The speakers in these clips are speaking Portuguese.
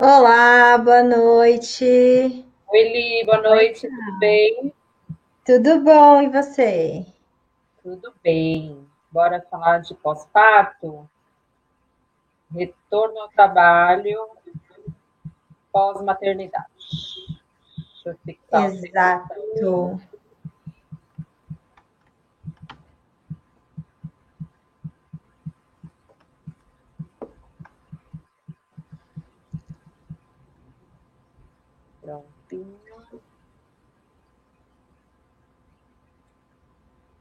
Olá, boa noite. Oi, Li, boa Oi, noite, tudo bem? tudo bom? E você? Tudo bem. Bora falar de pós-parto? Retorno ao trabalho pós-maternidade. Deixa eu fixar o seu botão. Exato. Prontinho.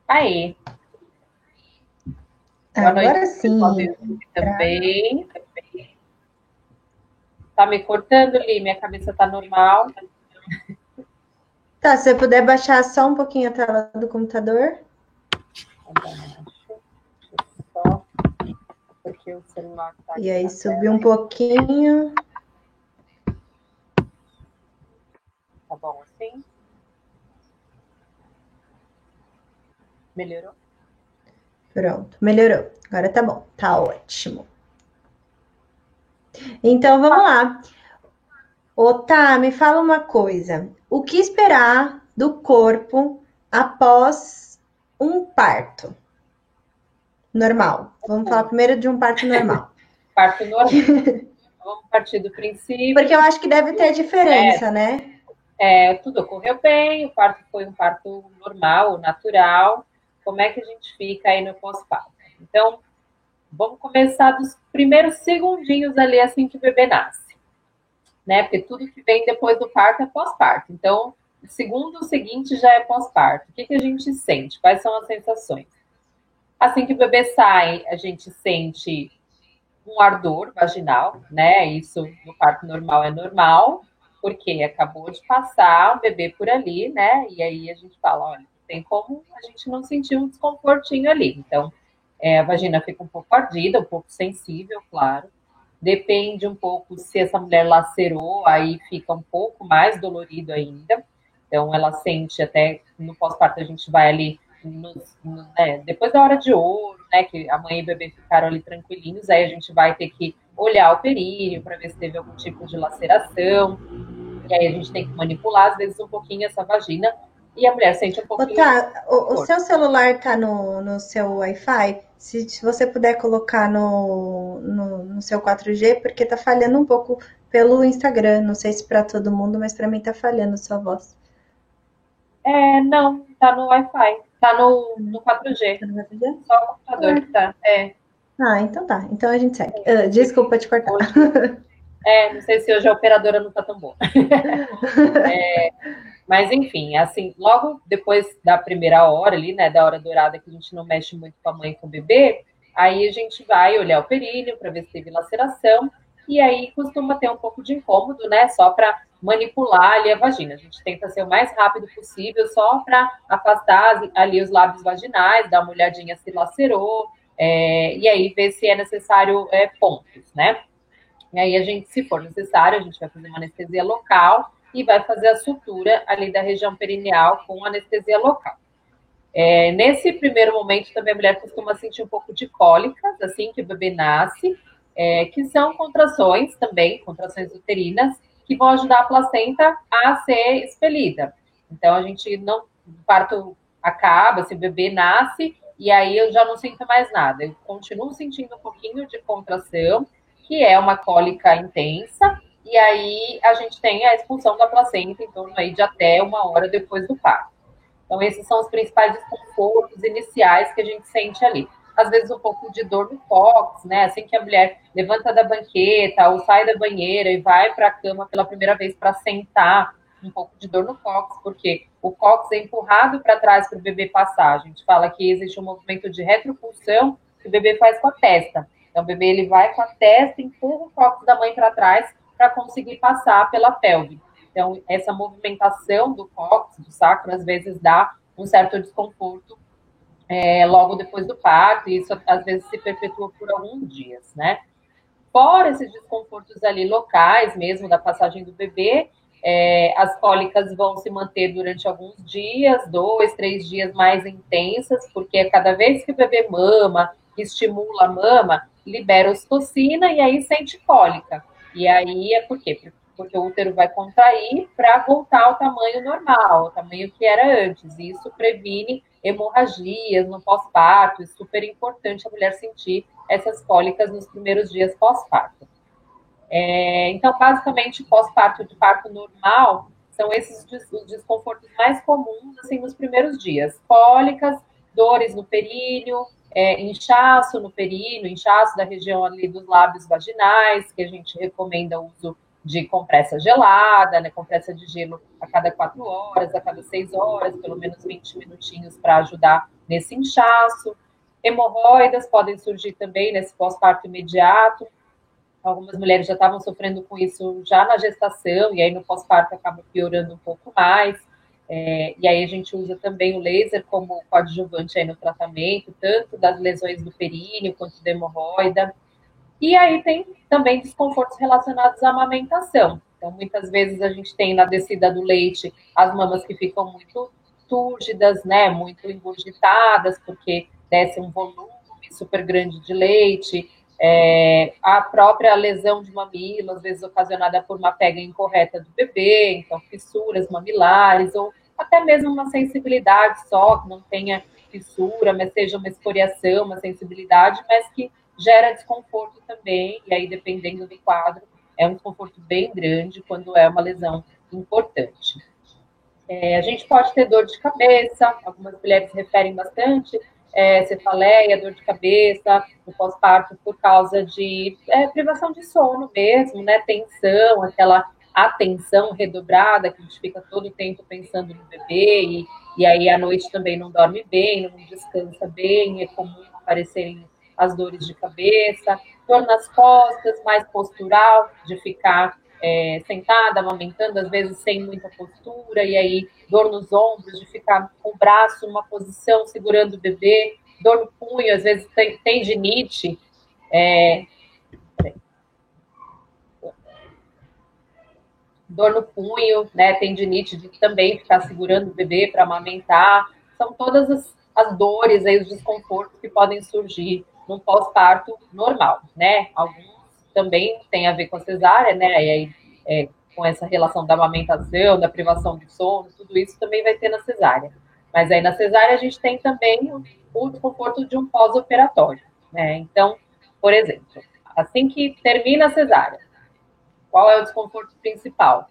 Aí, boa noite Agora pro pessoal do sim. YouTube também. Tá me cortando, Li? Minha cabeça tá normal. Tá, se você puder baixar só um pouquinho a tela do computador. Abaixo. Só porque o celular tá E aqui aí na subir tela. um pouquinho. Tá bom assim? Melhorou? Pronto, melhorou. Agora tá bom, tá ótimo. Então vamos lá. Ô, tá, me fala uma coisa. O que esperar do corpo após um parto normal? Vamos falar primeiro de um parto normal. Parto normal. Vamos partir do Porque princípio. eu acho que deve ter É, diferença, né? tudo ocorreu bem, o parto foi um parto normal, natural. Como é que a gente fica aí no pós-parto? Então, vamos começar dos primeiros segundinhos ali assim que o bebê nasce, né? Porque tudo que vem depois do parto é pós-parto. Então, o segundo seguinte já é pós-parto. O que, que a gente sente? Quais são as sensações? Assim que o bebê sai, a gente sente um ardor vaginal, né? Isso no parto normal é normal, porque acabou de passar o bebê por ali, né? E aí a gente fala, olha, tem como a gente não sentir um desconfortinho ali. Então, a vagina fica um pouco ardida, um pouco sensível, claro. Depende um pouco se essa mulher lacerou, aí fica um pouco mais dolorido ainda. Então, ela sente até no pós-parto, a gente vai ali depois da hora de ouro, né, que a mãe e o bebê ficaram ali tranquilinhos, aí a gente vai ter que olhar o períneo para ver se teve algum tipo de laceração, e aí a gente tem que manipular, às vezes, um pouquinho essa vagina, e a mulher sente um Ô, pouquinho de tá, o dor. seu celular tá no seu Wi-Fi? Se você puder colocar no seu 4G, porque tá falhando um pouco pelo Instagram. Não sei se para todo mundo, mas para mim tá falhando sua voz. Não, tá no Wi-Fi, tá no 4G, Tá no 4G? só o computador Ué. que tá. Ah, então tá. Então a gente segue. Desculpa te cortar. Hoje, não sei se hoje a operadora não tá tão boa. Mas enfim, assim, logo depois da primeira hora ali, né, da hora dourada, que a gente não mexe muito com a mãe e com o bebê, aí a gente vai olhar o períneo para ver se teve laceração, e aí costuma ter um pouco de incômodo, né, só para manipular ali a vagina. A gente tenta ser o mais rápido possível, só para afastar ali os lábios vaginais, dar uma olhadinha se lacerou, e aí ver se é necessário pontos, né? E aí a gente, se for necessário, a gente vai fazer uma anestesia local e vai fazer a sutura ali da região perineal com anestesia local. Nesse primeiro momento, também a mulher costuma sentir um pouco de cólicas, assim que o bebê nasce, que são contrações também, contrações uterinas, que vão ajudar a placenta a ser expelida. Então, a gente não. O parto acaba, se o bebê nasce, e aí eu já não sinto mais nada. Eu continuo sentindo um pouquinho de contração, que é uma cólica intensa, e aí a gente tem a expulsão da placenta em torno aí de até uma hora depois do parto. Então, esses são os principais desconfortos iniciais que a gente sente ali. Às vezes, um pouco de dor no cóccix, né? Assim que a mulher levanta da banqueta ou sai da banheira e vai para a cama pela primeira vez para sentar, um pouco de dor no cóccix, porque o cóccix é empurrado para trás para o bebê passar. A gente fala que existe um movimento de retropulsão que o bebê faz com a testa. Então, o bebê ele vai com a testa, empurra o cóccix da mãe para trás para conseguir passar pela pelve. Então, essa movimentação do cóccix, do sacro, às vezes dá um certo desconforto logo depois do parto, e isso às vezes se perpetua por alguns dias, né? Fora esses desconfortos ali locais mesmo da passagem do bebê, as cólicas vão se manter durante alguns dias, 2, 3 dias mais intensas, porque cada vez que o bebê mama, que estimula a mama, libera ocitocina e aí sente cólica. E aí é por quê? Porque o útero vai contrair para voltar ao tamanho normal, ao tamanho que era antes. E isso previne hemorragias no pós-parto. É super importante a mulher sentir essas cólicas nos primeiros dias pós-parto. Então, basicamente, pós-parto de parto normal são esses os desconfortos mais comuns assim nos primeiros dias. Cólicas, dores no períneo, inchaço no períneo, inchaço da região ali dos lábios vaginais, que a gente recomenda o uso de compressa gelada, né, compressa de gelo a cada 4 horas, a cada 6 horas, pelo menos 20 minutinhos para ajudar nesse inchaço. Hemorroidas podem surgir também nesse pós-parto imediato. Algumas mulheres já estavam sofrendo com isso já na gestação, e aí no pós-parto acaba piorando um pouco mais. E aí a gente usa também o laser como coadjuvante aí no tratamento, tanto das lesões do períneo quanto da hemorroida. E aí tem também desconfortos relacionados à amamentação. Então, muitas vezes a gente tem na descida do leite as mamas que ficam muito túrgidas, né, muito engurgitadas, porque desce um volume super grande de leite, a própria lesão de mamilo, às vezes ocasionada por uma pega incorreta do bebê, então fissuras mamilares, ou até mesmo uma sensibilidade só, que não tenha fissura, mas seja uma escoriação, uma sensibilidade, mas que gera desconforto também, e aí dependendo do quadro, é um desconforto bem grande quando é uma lesão importante. A gente pode ter dor de cabeça, algumas mulheres referem bastante, cefaleia, dor de cabeça, no pós-parto por causa de privação de sono mesmo, né? Tensão, aquela atenção redobrada, que a gente fica todo o tempo pensando no bebê, e aí à noite também não dorme bem, não descansa bem, é comum aparecerem as dores de cabeça, dor nas costas, mais postural, de ficar sentada, amamentando, às vezes sem muita postura, e aí dor nos ombros, de ficar com o braço numa posição segurando o bebê, dor no punho, às vezes tem tendinite, dor no punho, né, tendinite de também ficar segurando o bebê para amamentar, são todas as dores, aí, os desconfortos que podem surgir num pós-parto normal, né? Alguns também têm a ver com a cesárea, né? E aí, com essa relação da amamentação, da privação do sono, tudo isso também vai ter na cesárea. Mas aí na cesárea a gente tem também o desconforto de um pós-operatório, né? Então, por exemplo, assim que termina a cesárea, qual é o desconforto principal?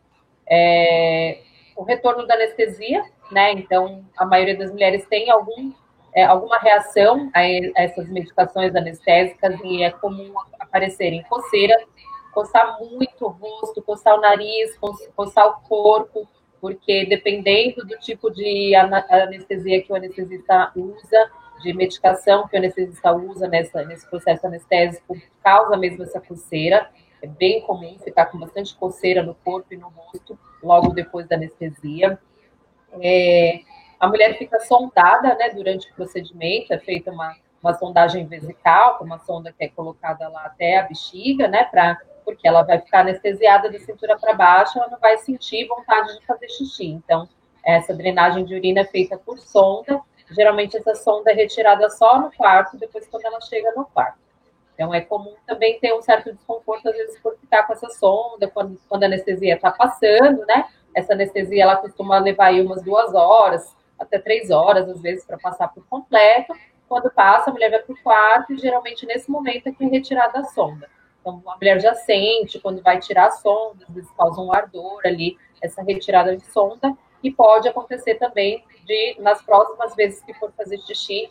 O retorno da anestesia, né? Então, a maioria das mulheres tem alguma reação a essas medicações anestésicas e é comum aparecerem coceira, coçar muito o rosto, coçar o nariz, coçar o corpo, porque dependendo do tipo de anestesia que o anestesista usa, de medicação que o anestesista usa nesse processo anestésico, causa mesmo essa coceira. É bem comum ficar com bastante coceira no corpo e no rosto logo depois da anestesia. A mulher fica sondada, né, durante o procedimento, é feita uma sondagem vesical, uma sonda que é colocada lá até a bexiga, né, porque ela vai ficar anestesiada da cintura para baixo, ela não vai sentir vontade de fazer xixi. Então, essa drenagem de urina é feita por sonda. Geralmente, essa sonda é retirada só no quarto, depois quando ela chega no quarto. Então, é comum também ter um certo desconforto, às vezes, por ficar com essa sonda, quando a anestesia está passando, né? Essa anestesia, ela costuma levar aí umas 2 horas, até 3 horas, às vezes, para passar por completo. Quando passa, a mulher vai para o quarto e, geralmente, nesse momento é que é retirada a sonda. Então, a mulher já sente quando vai tirar a sonda, às vezes causa um ardor ali, essa retirada de sonda, e pode acontecer também nas próximas vezes que for fazer xixi,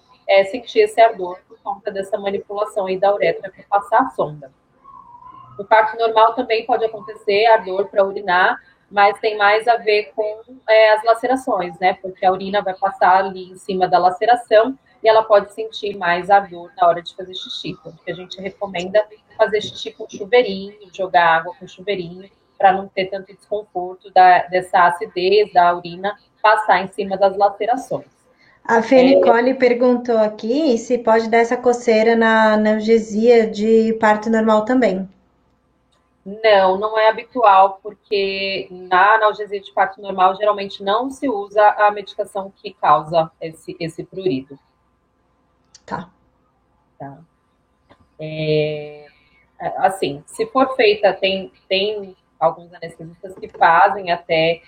sentir esse ardor por conta dessa manipulação aí da uretra para passar a sonda. No parto normal também pode acontecer ardor para urinar, mas tem mais a ver com as lacerações, né? Porque a urina vai passar ali em cima da laceração e ela pode sentir mais ardor na hora de fazer xixi. Então, a gente recomenda fazer xixi com chuveirinho, jogar água com chuveirinho, para não ter tanto desconforto dessa acidez da urina passar em cima das lacerações. A Fê Nicole perguntou aqui se pode dar essa coceira na analgesia de parto normal também. Não, não é habitual, porque na analgesia de parto normal geralmente não se usa a medicação que causa esse prurido. Tá. Tá? assim, se for feita, tem alguns anestesistas que fazem até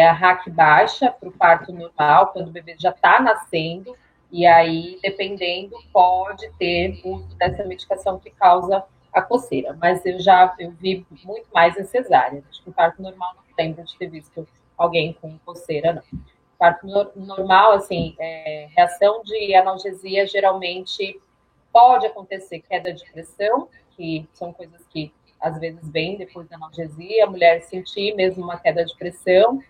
a RAC baixa para o parto normal, quando o bebê já está nascendo, e aí, dependendo, pode ter uso dessa medicação que causa a coceira. Mas eu vi muito mais em cesárea. Acho que o parto normal não lembro de ter visto alguém com coceira, não. Parto normal, assim, reação de analgesia geralmente pode acontecer queda de pressão, que são coisas que às vezes vêm depois da analgesia, a mulher sentir mesmo uma queda de pressão,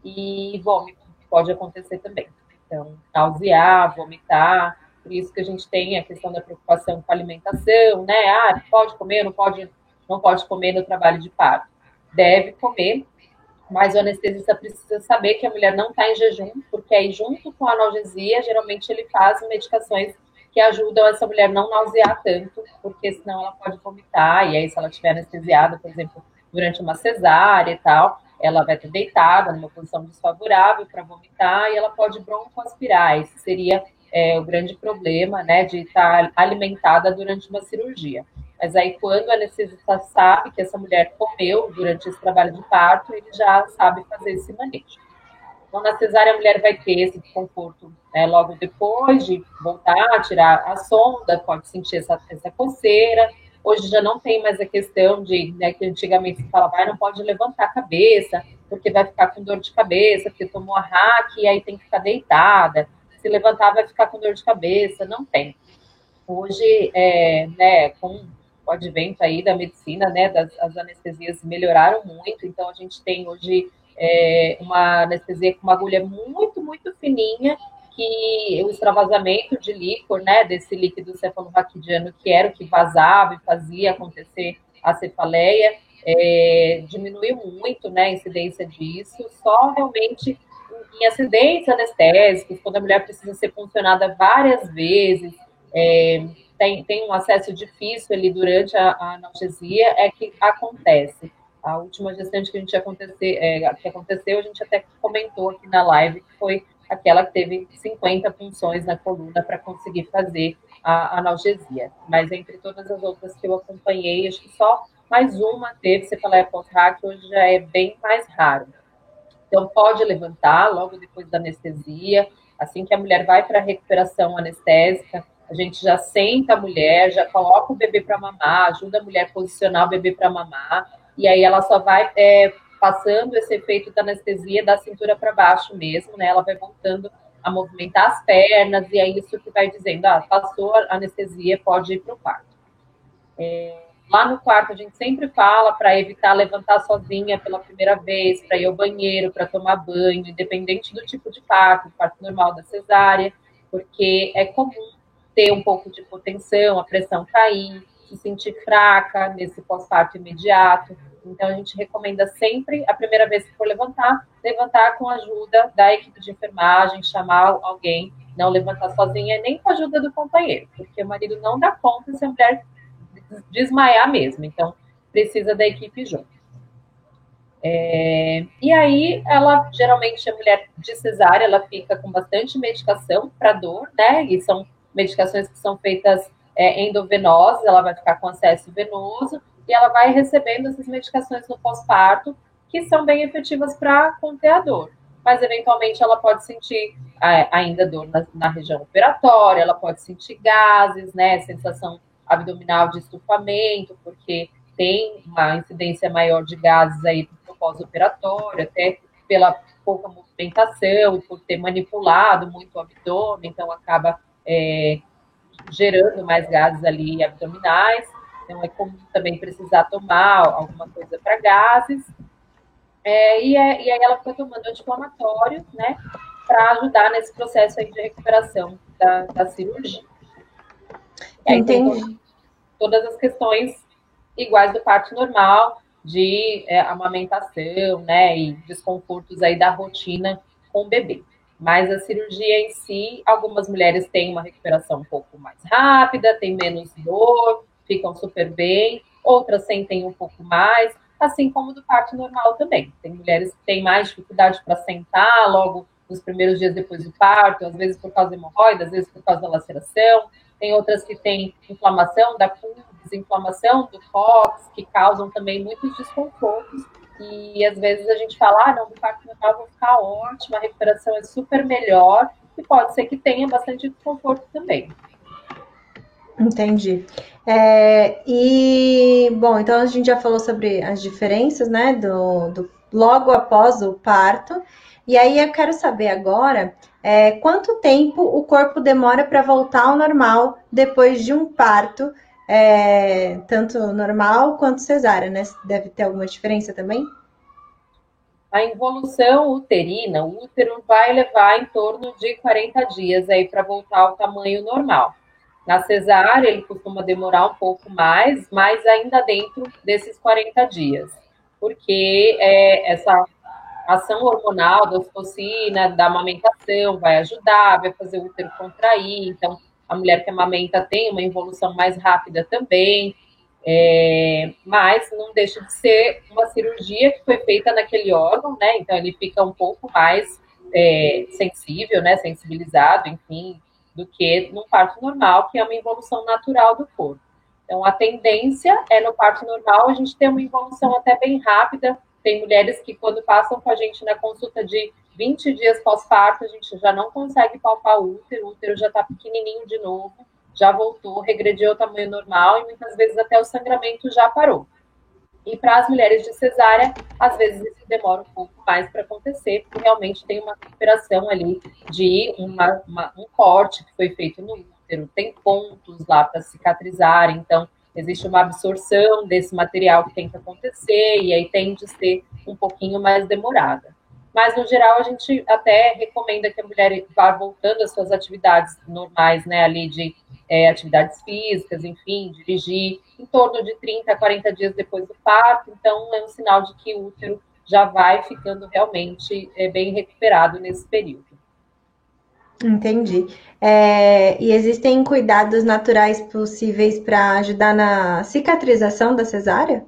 e vômito pode acontecer também. Então, nausear, vomitar, por isso que a gente tem a questão da preocupação com a alimentação, né? Ah, pode comer, não pode comer no trabalho de parto. Deve comer, mas o anestesista precisa saber que a mulher não está em jejum, porque aí, junto com a analgesia, geralmente ele faz medicações que ajudam essa mulher não nausear tanto, porque senão ela pode vomitar, e aí, se ela estiver anestesiada, por exemplo, durante uma cesárea e tal, ela vai estar deitada numa posição desfavorável para vomitar e ela pode broncoaspirar. Esse seria o grande problema, né, de estar alimentada durante uma cirurgia. Mas aí, quando o anestesista sabe que essa mulher comeu durante esse trabalho de parto, ele já sabe fazer esse manejo. Então, na cesárea, a mulher vai ter esse desconforto, né, logo depois de voltar a tirar a sonda, pode sentir essa coceira. Hoje já não tem mais a questão de, né, que antigamente se falava, não pode levantar a cabeça, porque vai ficar com dor de cabeça, porque tomou a RAC e aí tem que ficar deitada. Se levantar, vai ficar com dor de cabeça. Não tem. Hoje, né, com o advento aí da medicina, né, as anestesias melhoraram muito, então a gente tem hoje uma anestesia com uma agulha muito, muito fininha, que o extravasamento de líquor, né, desse líquido cefalorraquidiano, que era o que vazava e fazia acontecer a cefaleia, diminuiu muito, né, a incidência disso, só realmente em acidentes anestésicos, quando a mulher precisa ser puncionada várias vezes, tem um acesso difícil ali durante a analgesia, é que acontece. A última gestante que a gente que aconteceu, a gente até comentou aqui na live, que foi aquela que teve 50 punções na coluna para conseguir fazer a analgesia. Mas entre todas as outras que eu acompanhei, acho que só mais uma teve cefaleia pós-RAC, hoje já é bem mais raro. Então, pode levantar logo depois da anestesia, assim que a mulher vai para a recuperação anestésica, a gente já senta a mulher, já coloca o bebê para mamar, ajuda a mulher a posicionar o bebê para mamar, e aí ela só vai passando esse efeito da anestesia da cintura para baixo mesmo, né? Ela vai voltando a movimentar as pernas, e é isso que vai dizendo, passou a anestesia, pode ir para o quarto. Lá no quarto, a gente sempre fala para evitar levantar sozinha pela primeira vez, para ir ao banheiro, para tomar banho, independente do tipo de parto normal da cesárea, porque é comum ter um pouco de hipotensão, a pressão cair, se sentir fraca nesse pós-parto imediato. Então, a gente recomenda sempre, a primeira vez que for levantar com a ajuda da equipe de enfermagem, chamar alguém, não levantar sozinha, nem com a ajuda do companheiro, porque o marido não dá conta se a mulher desmaiar mesmo, então precisa da equipe junto. E aí, ela, geralmente, a mulher de cesárea, ela fica com bastante medicação para dor, né? E são medicações que são feitas endovenosas, ela vai ficar com acesso venoso, e ela vai recebendo essas medicações no pós-parto, que são bem efetivas para conter a dor. Mas, eventualmente, ela pode sentir ainda dor na região operatória, ela pode sentir gases, né? Sensação abdominal de estufamento, porque tem uma incidência maior de gases aí no pós-operatório, até pela pouca movimentação e por ter manipulado muito o abdômen, então acaba gerando mais gases ali abdominais. Então é comum também precisar tomar alguma coisa para gases. E aí ela fica tomando anti-inflamatório, né, para ajudar nesse processo aí de recuperação da cirurgia. Entendi. Todas as questões iguais do parto normal, de amamentação, né, e desconfortos aí da rotina com o bebê. Mas a cirurgia em si, algumas mulheres têm uma recuperação um pouco mais rápida, têm menos dor, ficam super bem, outras sentem um pouco mais, assim como do parto normal também. Tem mulheres que têm mais dificuldade para sentar logo nos primeiros dias depois do parto, às vezes por causa da hemorroida, às vezes por causa da laceração. Tem outras que têm inflamação da pubis, inflamação do cóccix, que causam também muitos desconfortos. E às vezes a gente fala, ah, não, do parto normal vou ficar ótima, a recuperação é super melhor, e pode ser que tenha bastante desconforto também. Entendi. Bom, então a gente já falou sobre as diferenças, né, do logo após o parto. E aí eu quero saber agora, quanto tempo o corpo demora para voltar ao normal depois de um parto, tanto normal quanto cesárea, né? Deve ter alguma diferença também? A involução uterina, o útero vai levar em torno de 40 dias aí para voltar ao tamanho normal. Na cesárea, ele costuma demorar um pouco mais, mas ainda dentro desses 40 dias, porque essa ação hormonal da ocitocina, da amamentação, vai ajudar, vai fazer o útero contrair. Então, a mulher que amamenta tem uma involução mais rápida também. Mas não deixa de ser uma cirurgia que foi feita naquele órgão, né? Então ele fica um pouco mais sensível, né? Sensibilizado, enfim, do que no parto normal, que é uma involução natural do corpo. Então a tendência é no parto normal a gente ter uma involução até bem rápida. Tem mulheres que quando passam com a gente na consulta de 20 dias pós-parto, a gente já não consegue palpar o útero já está pequenininho de novo, já voltou, regrediu ao tamanho normal e muitas vezes até o sangramento já parou. E para as mulheres de cesárea, às vezes isso demora um pouco mais para acontecer, porque realmente tem uma recuperação ali de um corte que foi feito no útero, tem pontos lá para cicatrizar, então existe uma absorção desse material que tem que acontecer, e aí tende a ser um pouquinho mais demorada. Mas, no geral, a gente até recomenda que a mulher vá voltando às suas atividades normais, né, ali de atividades físicas, enfim, dirigir, em torno de 30 a 40 dias depois do parto. Então, é um sinal de que o útero já vai ficando realmente bem recuperado nesse período. Entendi. E existem cuidados naturais possíveis para ajudar na cicatrização da cesárea?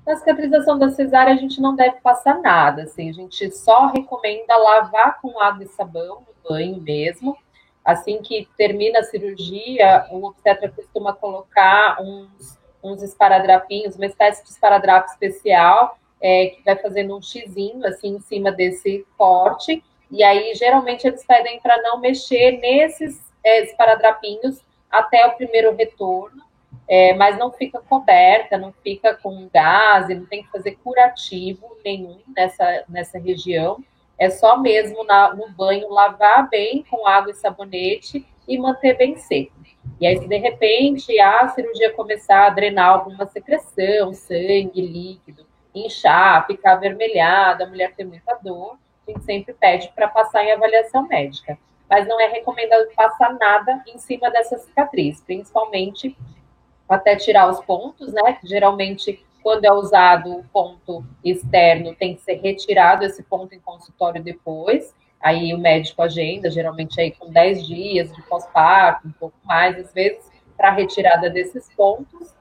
Na cicatrização da cesárea, a gente não deve passar nada, assim, a gente só recomenda lavar com água e sabão no banho mesmo. Assim que termina a cirurgia, o obstetra costuma colocar uns esparadrapinhos, uma espécie de esparadrapo especial, que vai fazendo um xizinho assim em cima desse corte, e aí geralmente eles pedem para não mexer nesses esparadrapinhos até o primeiro retorno, mas não fica coberta, não fica com gás, não tem que fazer curativo nenhum nessa região. É só mesmo no banho lavar bem com água e sabonete e manter bem seco. E aí, se de repente a cirurgia começar a drenar alguma secreção, sangue, líquido, inchar, ficar avermelhada, a mulher ter muita dor, a gente sempre pede para passar em avaliação médica. Mas não é recomendado passar nada em cima dessa cicatriz, principalmente até tirar os pontos, né? Geralmente, quando é usado o ponto externo, tem que ser retirado esse ponto em consultório depois. Aí o médico agenda, geralmente aí com 10 dias de pós-parto, um pouco mais, às vezes, para retirada desses pontos.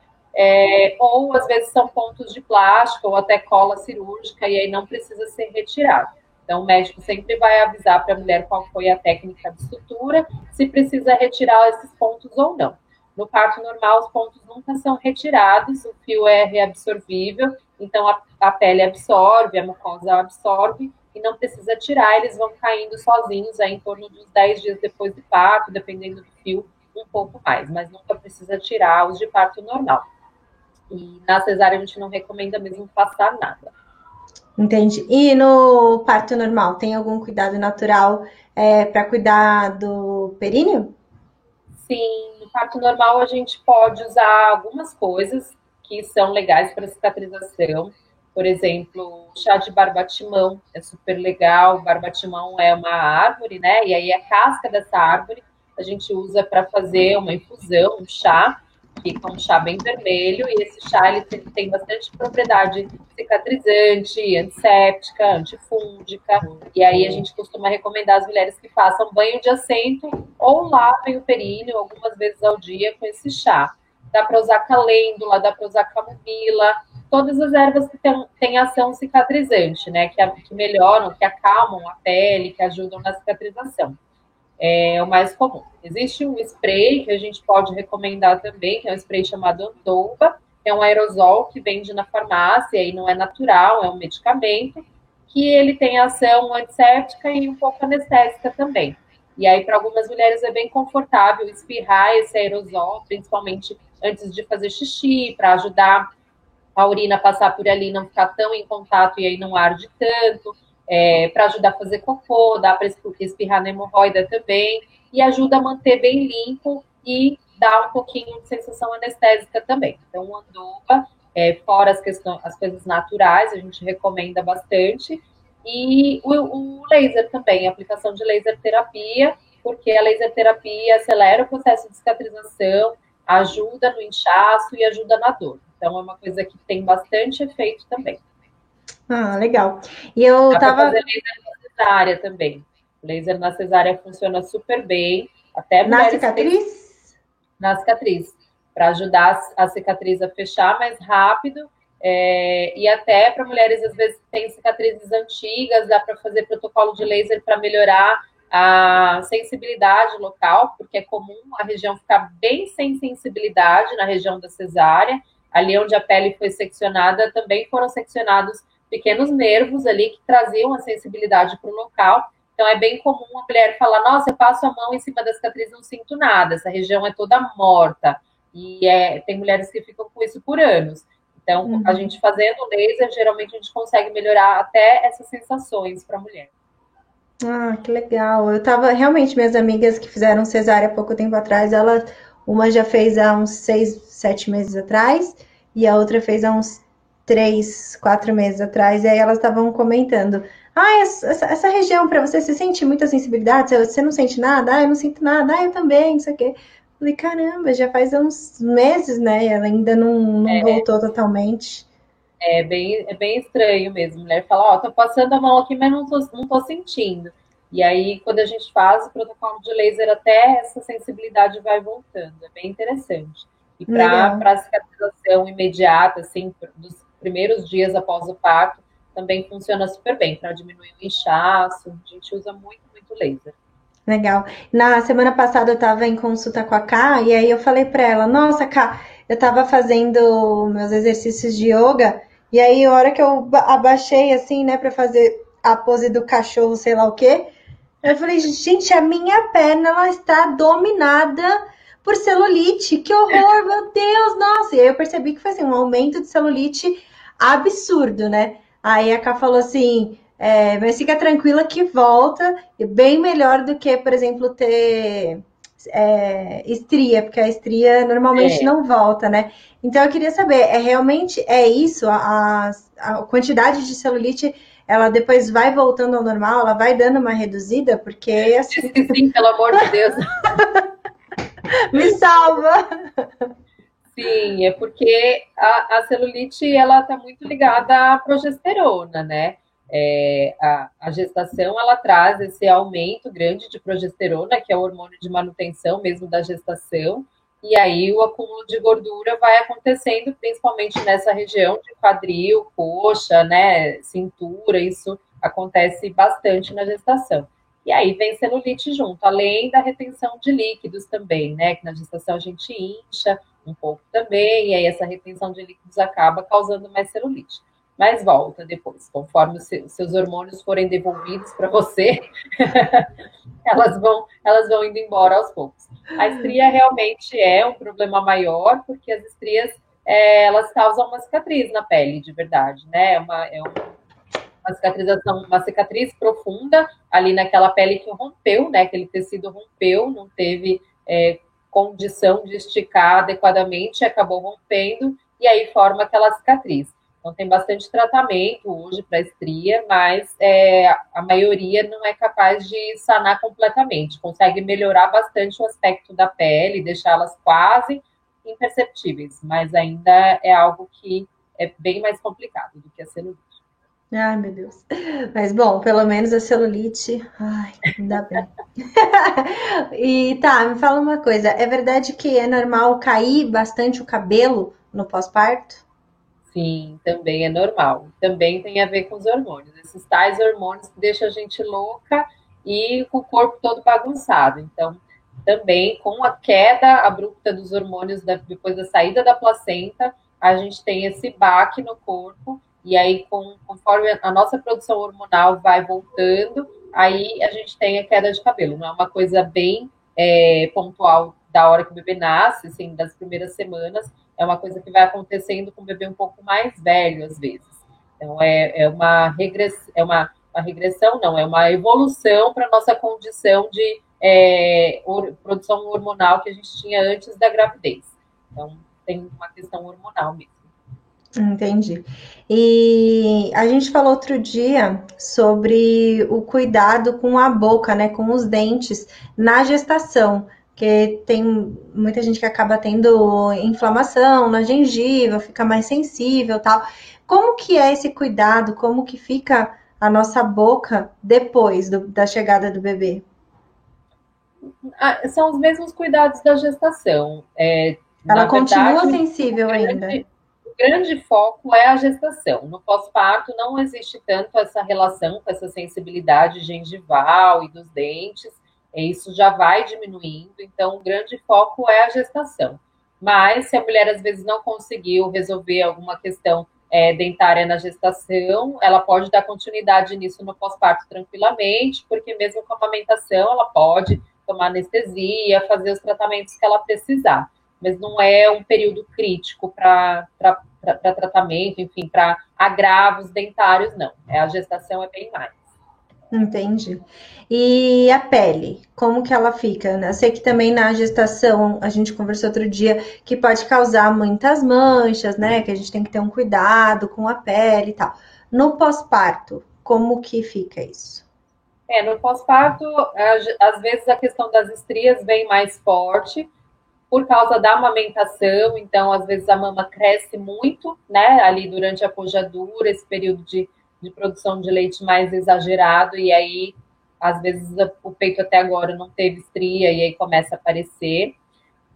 Ou às vezes são pontos de plástico ou até cola cirúrgica, e aí não precisa ser retirado. Então, o médico sempre vai avisar para a mulher qual foi a técnica de sutura, se precisa retirar esses pontos ou não. No parto normal, os pontos nunca são retirados, o fio é reabsorvível, então a pele absorve, a mucosa absorve e não precisa tirar, eles vão caindo sozinhos aí em torno de uns 10 dias depois do parto, dependendo do fio, um pouco mais, mas nunca precisa tirar os de parto normal. E na cesárea a gente não recomenda mesmo passar nada. Entendi. E no parto normal, tem algum cuidado natural para cuidar do períneo? Sim, no parto normal a gente pode usar algumas coisas que são legais para cicatrização. Por exemplo, chá de barbatimão é super legal. O barbatimão é uma árvore, né? E aí a casca dessa árvore a gente usa para fazer uma infusão, um chá, fica um chá bem vermelho, e esse chá ele tem bastante propriedade cicatrizante, antisséptica, antifúngica, e aí a gente costuma recomendar às mulheres que façam banho de assento ou lavem o períneo algumas vezes ao dia com esse chá. Dá para usar calêndula, dá para usar camomila, todas as ervas que têm ação cicatrizante, né? Que melhoram, que acalmam a pele, que ajudam na cicatrização. É o mais comum. Existe um spray que a gente pode recomendar também, que é um spray chamado Andova, que é um aerosol que vende na farmácia e não é natural, é um medicamento, que ele tem ação antisséptica e um pouco anestésica também. E aí, para algumas mulheres, é bem confortável espirrar esse aerosol, principalmente antes de fazer xixi, para ajudar a urina passar por ali, não ficar tão em contato e aí não arde tanto, para ajudar a fazer cocô, dá para espirrar na hemorroida também, e ajuda a manter bem limpo e dá um pouquinho de sensação anestésica também. Então, o Andova, fora as coisas naturais, a gente recomenda bastante, e o laser também, a aplicação de laser terapia, porque a laser terapia acelera o processo de cicatrização, ajuda no inchaço e ajuda na dor. Então, é uma coisa que tem bastante efeito também. Ah, legal. E eu Dá para fazer tava laser na cesárea também. O laser na cesárea funciona super bem, até na mulheres que têm cicatriz? na cicatriz, para ajudar a cicatriz a fechar mais rápido. E até para mulheres, às vezes, que têm cicatrizes antigas, dá para fazer protocolo de laser para melhorar a sensibilidade local, porque é comum a região ficar bem sem sensibilidade na região da cesárea. Ali onde a pele foi seccionada, também foram seccionados pequenos nervos ali que traziam a sensibilidade para o local. Então, é bem comum a mulher falar: nossa, eu passo a mão em cima da cicatriz e não sinto nada, essa região é toda morta. E tem mulheres que ficam com isso por anos. Então, a gente fazendo laser, geralmente a gente consegue melhorar até essas sensações para a mulher. Ah, que legal. Eu tava realmente, minhas amigas que fizeram cesárea há pouco tempo atrás, uma já fez há uns 6, 7 meses atrás, e a outra fez há uns 3, 4 meses atrás, e aí elas estavam comentando. Ah, essa região para você sente muita sensibilidade? Você não sente nada? Ah, eu não sinto nada. Ah, eu também, não sei o quê. Falei, caramba, já faz uns meses, né? E ela ainda não voltou totalmente. É bem estranho mesmo. A mulher fala: ó, tô passando a mão aqui, mas não tô sentindo. E aí, quando a gente faz o protocolo de laser, até essa sensibilidade vai voltando. É bem interessante. E para Legal. a cicatrização imediata, assim, dos primeiros dias após o parto, também funciona super bem para diminuir o inchaço. A gente usa muito, muito laser. Legal. Na semana passada eu estava em consulta com a Ká, e aí eu falei para ela: nossa, Ká, eu estava fazendo meus exercícios de yoga, e aí a hora que eu abaixei assim, né, para fazer a pose do cachorro, sei lá o quê, eu falei: gente, a minha perna ela está dominada por celulite. Que horror, meu Deus, nossa. E aí eu percebi que foi assim, um aumento de celulite absurdo, né? Aí a Ká falou assim: mas fica tranquila que volta, bem melhor do que, por exemplo, ter estria, porque a estria normalmente É, não volta, né? Então eu queria saber, realmente isso? A quantidade de celulite, ela depois vai voltando ao normal, ela vai dando uma reduzida, porque diz assim, que sim, pelo amor de Deus. me salva. Sim, é porque a celulite ela está muito ligada à progesterona, né? A gestação ela traz esse aumento grande de progesterona, que é o hormônio de manutenção mesmo da gestação, e aí o acúmulo de gordura vai acontecendo principalmente nessa região de quadril, coxa, né, cintura, isso acontece bastante na gestação. E aí vem celulite junto, além da retenção de líquidos também, né, que na gestação a gente incha um pouco também, e aí essa retenção de líquidos acaba causando mais celulite. Mas volta depois, conforme os seus hormônios forem devolvidos para você, elas vão indo embora aos poucos. A estria realmente é um problema maior, porque as estrias elas causam uma cicatriz na pele, de verdade, né? Uma cicatrização, uma cicatriz profunda ali naquela pele que rompeu, né? Aquele tecido rompeu, não teve condição de esticar adequadamente, acabou rompendo e aí forma aquela cicatriz. Então tem bastante tratamento hoje para estria, mas a maioria não é capaz de sanar completamente. Consegue melhorar bastante o aspecto da pele, deixá-las quase imperceptíveis, mas ainda é algo que é bem mais complicado do que a celulite. Ai, meu Deus. Mas bom, pelo menos a celulite, ai, ainda bem. E tá, me fala uma coisa, é verdade que é normal cair bastante o cabelo no pós-parto? Sim, também é normal. Também tem a ver com os hormônios. Esses tais hormônios que deixam a gente louca e com o corpo todo bagunçado. Então, também com a queda abrupta dos hormônios depois da saída da placenta, a gente tem esse baque no corpo. E aí, conforme a nossa produção hormonal vai voltando, aí a gente tem a queda de cabelo. Não é uma coisa bem pontual da hora que o bebê nasce, assim, das primeiras semanas, é uma coisa que vai acontecendo com o bebê um pouco mais velho, às vezes. Então, uma regressão, não, é uma evolução para a nossa condição de produção hormonal que a gente tinha antes da gravidez. Então, tem uma questão hormonal mesmo. Entendi. E a gente falou outro dia sobre o cuidado com a boca, né, com os dentes na gestação, porque tem muita gente que acaba tendo inflamação na gengiva, fica mais sensível, tal. Como que é esse cuidado? Como que fica a nossa boca depois da chegada do bebê? São os mesmos cuidados da gestação. Ela Na continua verdade, sensível ainda. o grande foco é a gestação. No pós-parto não existe tanto essa relação com essa sensibilidade gengival e dos dentes. Isso já vai diminuindo, então o grande foco é a gestação. Mas se a mulher às vezes não conseguiu resolver alguma questão dentária na gestação, ela pode dar continuidade nisso no pós-parto tranquilamente, porque mesmo com a amamentação ela pode tomar anestesia, fazer os tratamentos que ela precisar, mas não é um período crítico para tratamento, enfim, para agravos dentários, não. A gestação é bem mais. Entendi. E a pele, como que ela fica, né? Eu sei que também na gestação, a gente conversou outro dia, que pode causar muitas manchas, né? Que a gente tem que ter um cuidado com a pele e tal. No pós-parto, como que fica isso? No pós-parto, às vezes a questão das estrias vem mais forte por causa da amamentação, então às vezes a mama cresce muito, né, ali durante a pojadura, esse período de produção de leite mais exagerado, e aí às vezes o peito até agora não teve estria e aí começa a aparecer.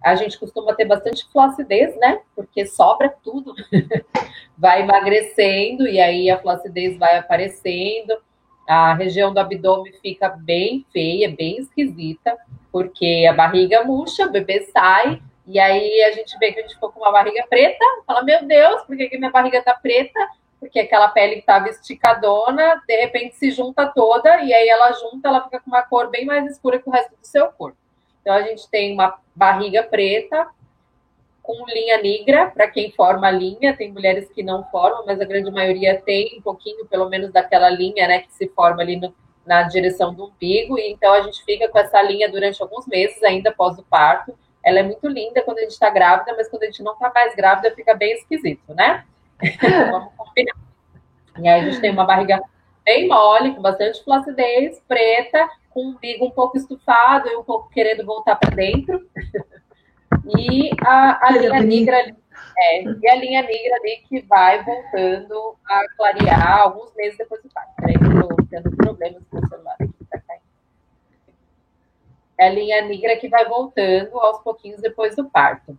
A gente costuma ter bastante flacidez, né, porque sobra tudo, vai emagrecendo e aí a flacidez vai aparecendo, a região do abdômen fica bem feia, bem esquisita, porque a barriga murcha, o bebê sai, e aí a gente vê que a gente ficou com uma barriga preta, fala, meu Deus, por que minha barriga tá preta? Porque aquela pele que estava esticadona, de repente se junta toda, e aí ela junta, ela fica com uma cor bem mais escura que o resto do seu corpo. Então a gente tem uma barriga preta, com linha negra, para quem forma linha, tem mulheres que não formam, mas a grande maioria tem um pouquinho, pelo menos, daquela linha, né, que se forma ali na direção do umbigo, e então a gente fica com essa linha durante alguns meses, ainda após o parto. Ela é muito linda quando a gente está grávida, mas quando a gente não está mais grávida, fica bem esquisito, né? Vamos combinar. E aí a gente tem uma barriga bem mole, com bastante flacidez, preta, com o umbigo um pouco estufado e um pouco querendo voltar para dentro. E a linha negra e a linha negra ali que vai voltando a clarear alguns meses depois do parto. Peraí, eu tô tendo problemas com o celular aqui, tá caindo. É a linha negra que vai voltando aos pouquinhos depois do parto.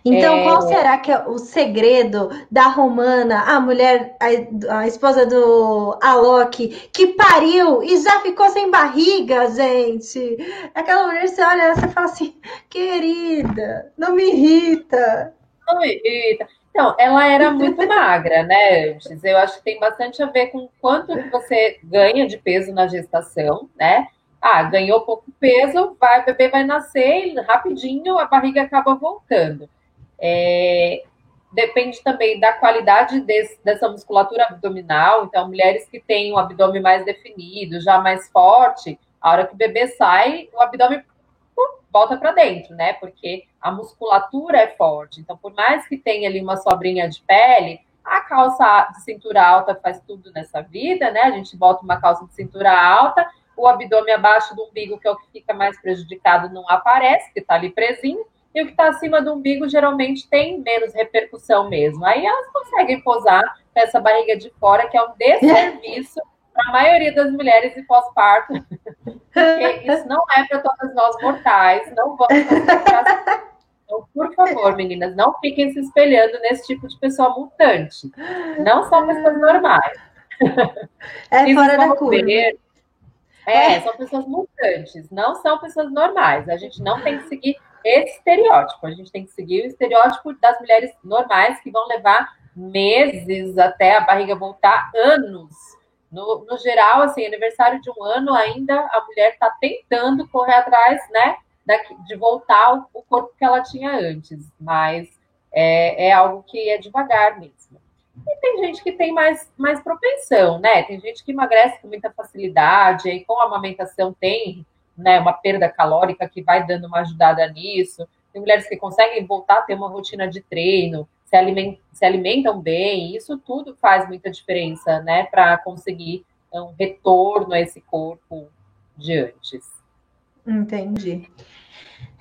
Então, qual será que é o segredo da Romana, a mulher, a esposa do Alok, que pariu e já ficou sem barriga, gente? Aquela mulher, você olha, você fala assim, querida, não me irrita. Não me irrita. Então, ela era muito magra, né? Eu acho que tem bastante a ver com quanto que você ganha de peso na gestação, né? Ganhou pouco peso, o bebê vai nascer e rapidinho a barriga acaba voltando. Depende também da qualidade dessa musculatura abdominal. Então, mulheres que têm o abdômen mais definido, já mais forte, a hora que o bebê sai, o abdômen volta para dentro, né? Porque a musculatura é forte. Então, por mais que tenha ali uma sobrinha de pele, a calça de cintura alta faz tudo nessa vida, né? A gente bota uma calça de cintura alta, o abdômen abaixo do umbigo, que é o que fica mais prejudicado, não aparece, que está ali presinho, e o que está acima do umbigo geralmente tem menos repercussão mesmo. Aí elas conseguem posar com essa barriga de fora, que é um desserviço para a maioria das mulheres em pós-parto, porque isso não é para todas nós mortais, não vamos considerar. Então, por favor, meninas, não fiquem se espelhando nesse tipo de pessoa mutante. Não são pessoas normais. É Se fora da curva. desenvolver, É, são pessoas mutantes, não são pessoas normais. A gente não tem que seguir esse estereótipo. A gente tem que seguir o estereótipo das mulheres normais que vão levar meses até a barriga voltar, anos. No geral, assim, aniversário de um ano, ainda a mulher está tentando correr atrás, né, de voltar o corpo que ela tinha antes. Mas é algo que é devagar mesmo. E tem gente que tem mais propensão, né? Tem gente que emagrece com muita facilidade, aí com a amamentação tem, né, uma perda calórica que vai dando uma ajudada nisso. Tem mulheres que conseguem voltar a ter uma rotina de treino, se alimentam bem, isso tudo faz muita diferença, né, para conseguir um retorno a esse corpo de antes. entendi.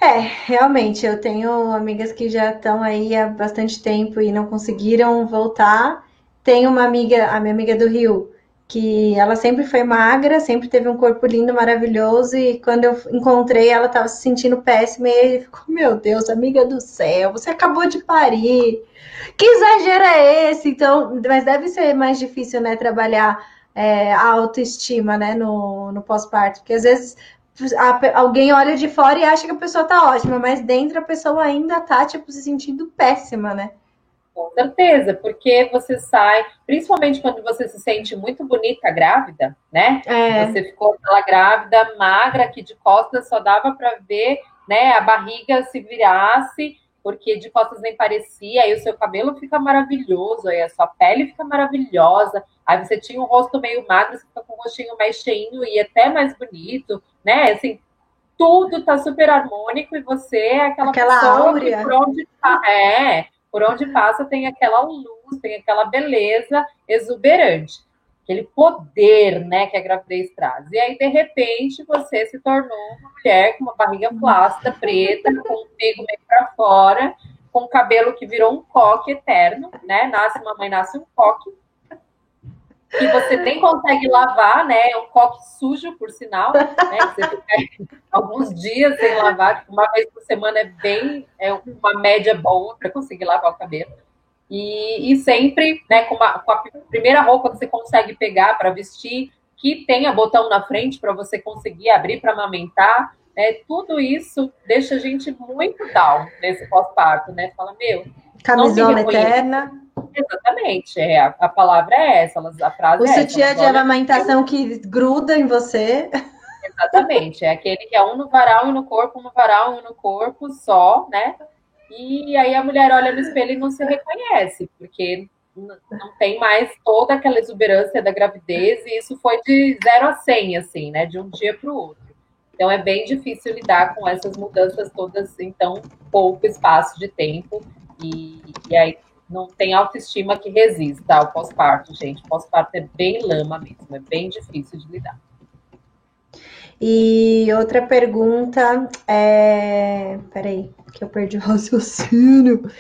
É, realmente, eu tenho amigas que já estão aí há bastante tempo e não conseguiram voltar. Tem uma amiga, a minha amiga do Rio, que ela sempre foi magra, sempre teve um corpo lindo, maravilhoso, e quando eu encontrei, ela estava se sentindo péssima, e ele ficou, meu Deus, amiga do céu, você acabou de parir. Que exagero é esse? Então, mas deve ser mais difícil, né, trabalhar a autoestima, né, no pós-parto, porque às vezes alguém olha de fora e acha que a pessoa tá ótima, mas dentro a pessoa ainda tá, tipo, se sentindo péssima, né? Com certeza, porque você sai, principalmente quando você se sente muito bonita grávida, né? É, Você ficou aquela grávida magra que de costas só dava para ver, né, a barriga se virasse, porque de costas nem parecia, aí o seu cabelo fica maravilhoso, aí a sua pele fica maravilhosa, aí você tinha um rosto meio magro, você fica com um rostinho mais cheinho e até mais bonito, né? Assim, tudo tá super harmônico e você é aquela aquela pessoa que áurea. por onde passa tem aquela luz, tem aquela beleza exuberante, aquele poder, né, que a gravidez traz. E aí de repente você se tornou uma mulher com uma barriga flácida, preta, com o umbigo meio para fora, com o cabelo que virou um coque eterno, né? Nasce uma mãe, nasce um coque que você nem consegue lavar, né? É um coque sujo, por sinal, né? Que você fica alguns dias sem lavar, uma vez por semana é uma média boa para conseguir lavar o cabelo. E sempre, né, com a primeira roupa que você consegue pegar para vestir, que tenha botão na frente para você conseguir abrir para amamentar, né? Tudo isso deixa a gente muito down nesse pós-parto, né? Fala, meu, não me Camisola reconheço. eterna. Exatamente, a palavra é essa, a O frase é essa, sutiã elas de olham eu, amamentação que gruda em você. exatamente, é aquele que é um no varal e no corpo, um no varal e um no corpo só, né? E aí a mulher olha no espelho e não se reconhece, porque não tem mais toda aquela exuberância da gravidez, e isso foi de 0 a 100, assim, né? De um dia para o outro. Então é bem difícil lidar com essas mudanças todas em tão pouco espaço de tempo, e aí não tem autoestima que resista ao pós-parto, gente. Pós-parto é bem lama mesmo, é bem difícil de lidar. E outra pergunta é. Peraí, que eu perdi o raciocínio.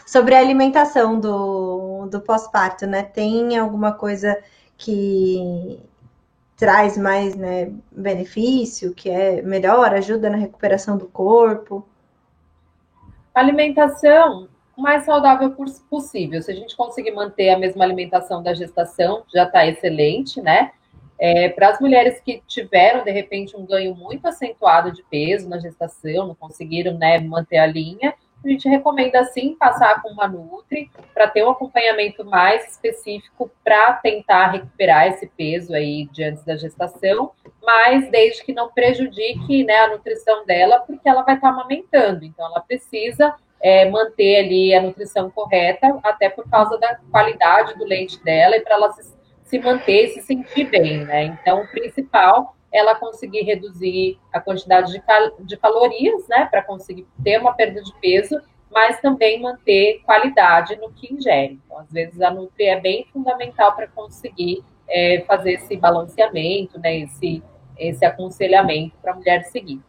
Sobre a alimentação do pós-parto, né? Tem alguma coisa que traz mais, né, benefício, que é melhor, ajuda na recuperação do corpo? Alimentação o mais saudável possível. Se a gente conseguir manter a mesma alimentação da gestação, já está excelente, né? Para as mulheres que tiveram, de repente, um ganho muito acentuado de peso na gestação, não conseguiram, né, manter a linha, a gente recomenda, sim, passar com uma Nutri para ter um acompanhamento mais específico para tentar recuperar esse peso aí de antes da gestação, mas desde que não prejudique, né, a nutrição dela, porque ela vai estar amamentando, então ela precisa manter ali a nutrição correta, até por causa da qualidade do leite dela e para ela se manter e se sentir bem, né? Então, o principal é ela conseguir reduzir a quantidade de calorias, né, para conseguir ter uma perda de peso, mas também manter qualidade no que ingere. Então, às vezes, a Nutri é bem fundamental para conseguir fazer esse balanceamento, né, esse aconselhamento para a mulher seguir.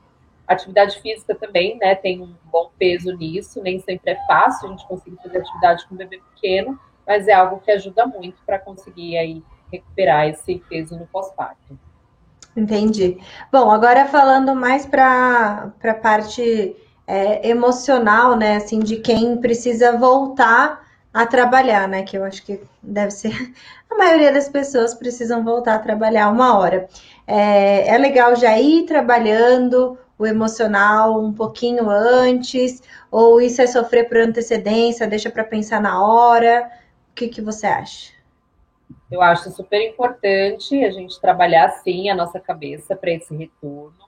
Atividade física também, né, tem um bom peso nisso, nem sempre é fácil a gente conseguir fazer atividade com um bebê pequeno, mas é algo que ajuda muito para conseguir aí recuperar esse peso no pós-parto. Entendi. Bom, agora falando mais para a parte emocional, né, assim, de quem precisa voltar a trabalhar, né, que eu acho que deve ser a maioria das pessoas precisam voltar a trabalhar uma hora. É legal já ir trabalhando o emocional um pouquinho antes, ou isso é sofrer por antecedência, deixa para pensar na hora. O que que você acha? Eu acho super importante a gente trabalhar sim a nossa cabeça para esse retorno,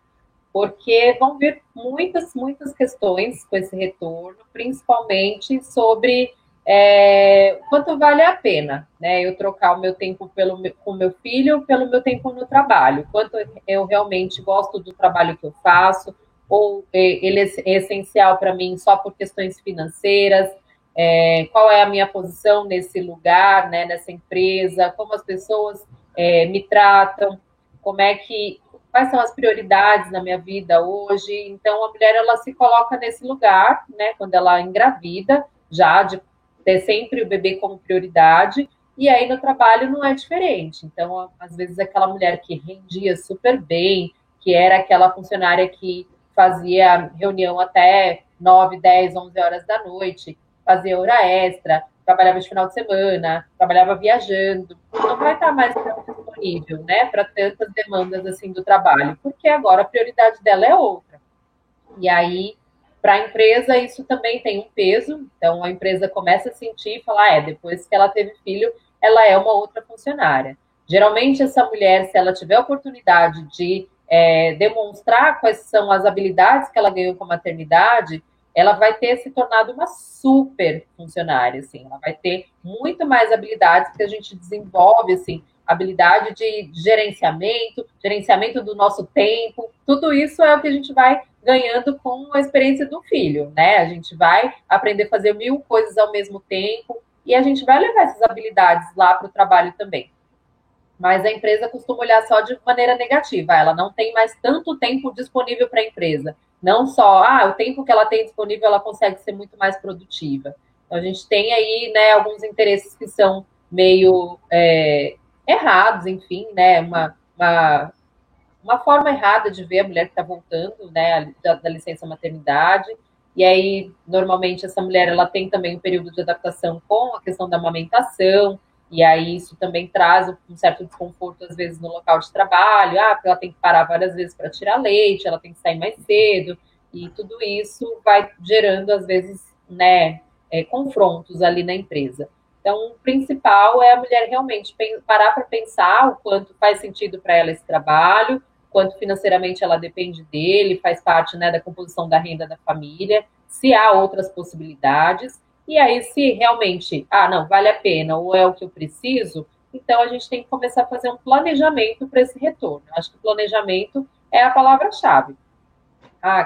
porque vão vir muitas, muitas questões com esse retorno, principalmente sobre quanto vale a pena, né? Eu trocar o meu tempo com o meu filho pelo meu tempo no trabalho, quanto eu realmente gosto do trabalho que eu faço, ou ele é essencial para mim só por questões financeiras, qual é a minha posição nesse lugar, né, nessa empresa, como as pessoas me tratam, como é que quais são as prioridades na minha vida hoje. Então, a mulher ela se coloca nesse lugar, né, quando ela engravida, já de ter sempre o bebê como prioridade, e aí no trabalho não é diferente. Então, às vezes, aquela mulher que rendia super bem, que era aquela funcionária que fazia reunião até 9, 10, 11 horas da noite, fazia hora extra, trabalhava de final de semana, trabalhava viajando, não vai estar mais tão disponível, né, para tantas demandas assim do trabalho, porque agora a prioridade dela é outra. E aí, para a empresa, isso também tem um peso, então a empresa começa a sentir e falar, depois que ela teve filho, ela é uma outra funcionária. Geralmente, essa mulher, se ela tiver a oportunidade de demonstrar quais são as habilidades que ela ganhou com a maternidade, ela vai ter se tornado uma super funcionária, assim, ela vai ter muito mais habilidades que a gente desenvolve, assim, habilidade de gerenciamento, gerenciamento do nosso tempo, tudo isso é o que a gente vai ganhando com a experiência do filho, né? A gente vai aprender a fazer 1000 coisas ao mesmo tempo e a gente vai levar essas habilidades lá para o trabalho também. Mas a empresa costuma olhar só de maneira negativa, ela não tem mais tanto tempo disponível para a empresa. Não só, o tempo que ela tem disponível, ela consegue ser muito mais produtiva. Então, a gente tem aí, né, alguns interesses que são meio errados, enfim, né, uma forma errada de ver a mulher que está voltando, né, da licença maternidade. E aí, normalmente, essa mulher ela tem também um período de adaptação com a questão da amamentação, e aí isso também traz um certo desconforto, às vezes, no local de trabalho, porque ela tem que parar várias vezes para tirar leite, ela tem que sair mais cedo, e tudo isso vai gerando, às vezes, né, confrontos ali na empresa. Então, o principal é a mulher realmente parar para pensar o quanto faz sentido para ela esse trabalho, quanto financeiramente ela depende dele, faz parte, né, da composição da renda da família, se há outras possibilidades, e aí se realmente, não, vale a pena, ou é o que eu preciso, então a gente tem que começar a fazer um planejamento para esse retorno. Eu acho que o planejamento é a palavra-chave.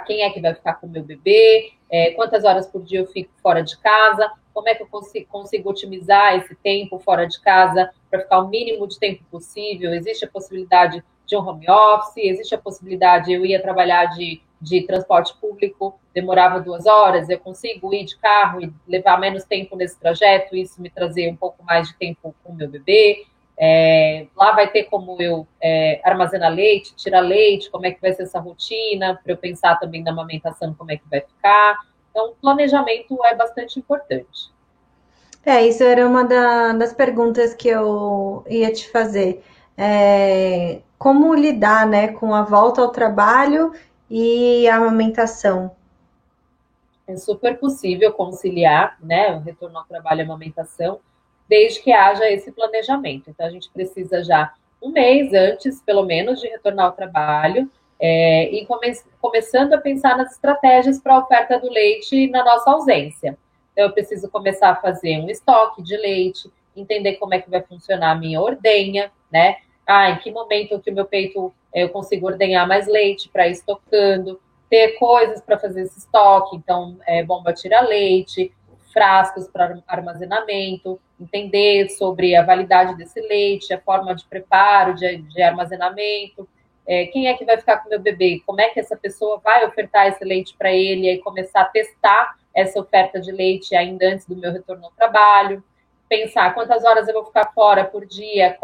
Quem é que vai ficar com o meu bebê, quantas horas por dia eu fico fora de casa, como é que eu consigo otimizar esse tempo fora de casa para ficar o mínimo de tempo possível, existe a possibilidade de um home office, existe a possibilidade, eu ia trabalhar de transporte público, demorava 2 horas, eu consigo ir de carro e levar menos tempo nesse trajeto, isso me trazer um pouco mais de tempo com o meu bebê. Lá vai ter como eu armazenar leite, tirar leite, como é que vai ser essa rotina, para eu pensar também na amamentação, como é que vai ficar. Então, o planejamento é bastante importante. Isso era uma das perguntas que eu ia te fazer. Como lidar, né, com a volta ao trabalho e a amamentação? É super possível conciliar, né, o retorno ao trabalho e a amamentação, desde que haja esse planejamento. Então, a gente precisa já um mês antes, pelo menos, de retornar ao trabalho, e começando a pensar nas estratégias para a oferta do leite na nossa ausência. Então, eu preciso começar a fazer um estoque de leite, entender como é que vai funcionar a minha ordenha, né? Em que momento que o meu peito eu consigo ordenhar mais leite para ir estocando, ter coisas para fazer esse estoque, então bomba tira-leite, frascos para armazenamento, entender sobre a validade desse leite, a forma de preparo, de armazenamento, quem é que vai ficar com o meu bebê, como é que essa pessoa vai ofertar esse leite para ele, e aí começar a testar essa oferta de leite ainda antes do meu retorno ao trabalho, pensar quantas horas eu vou ficar fora por dia,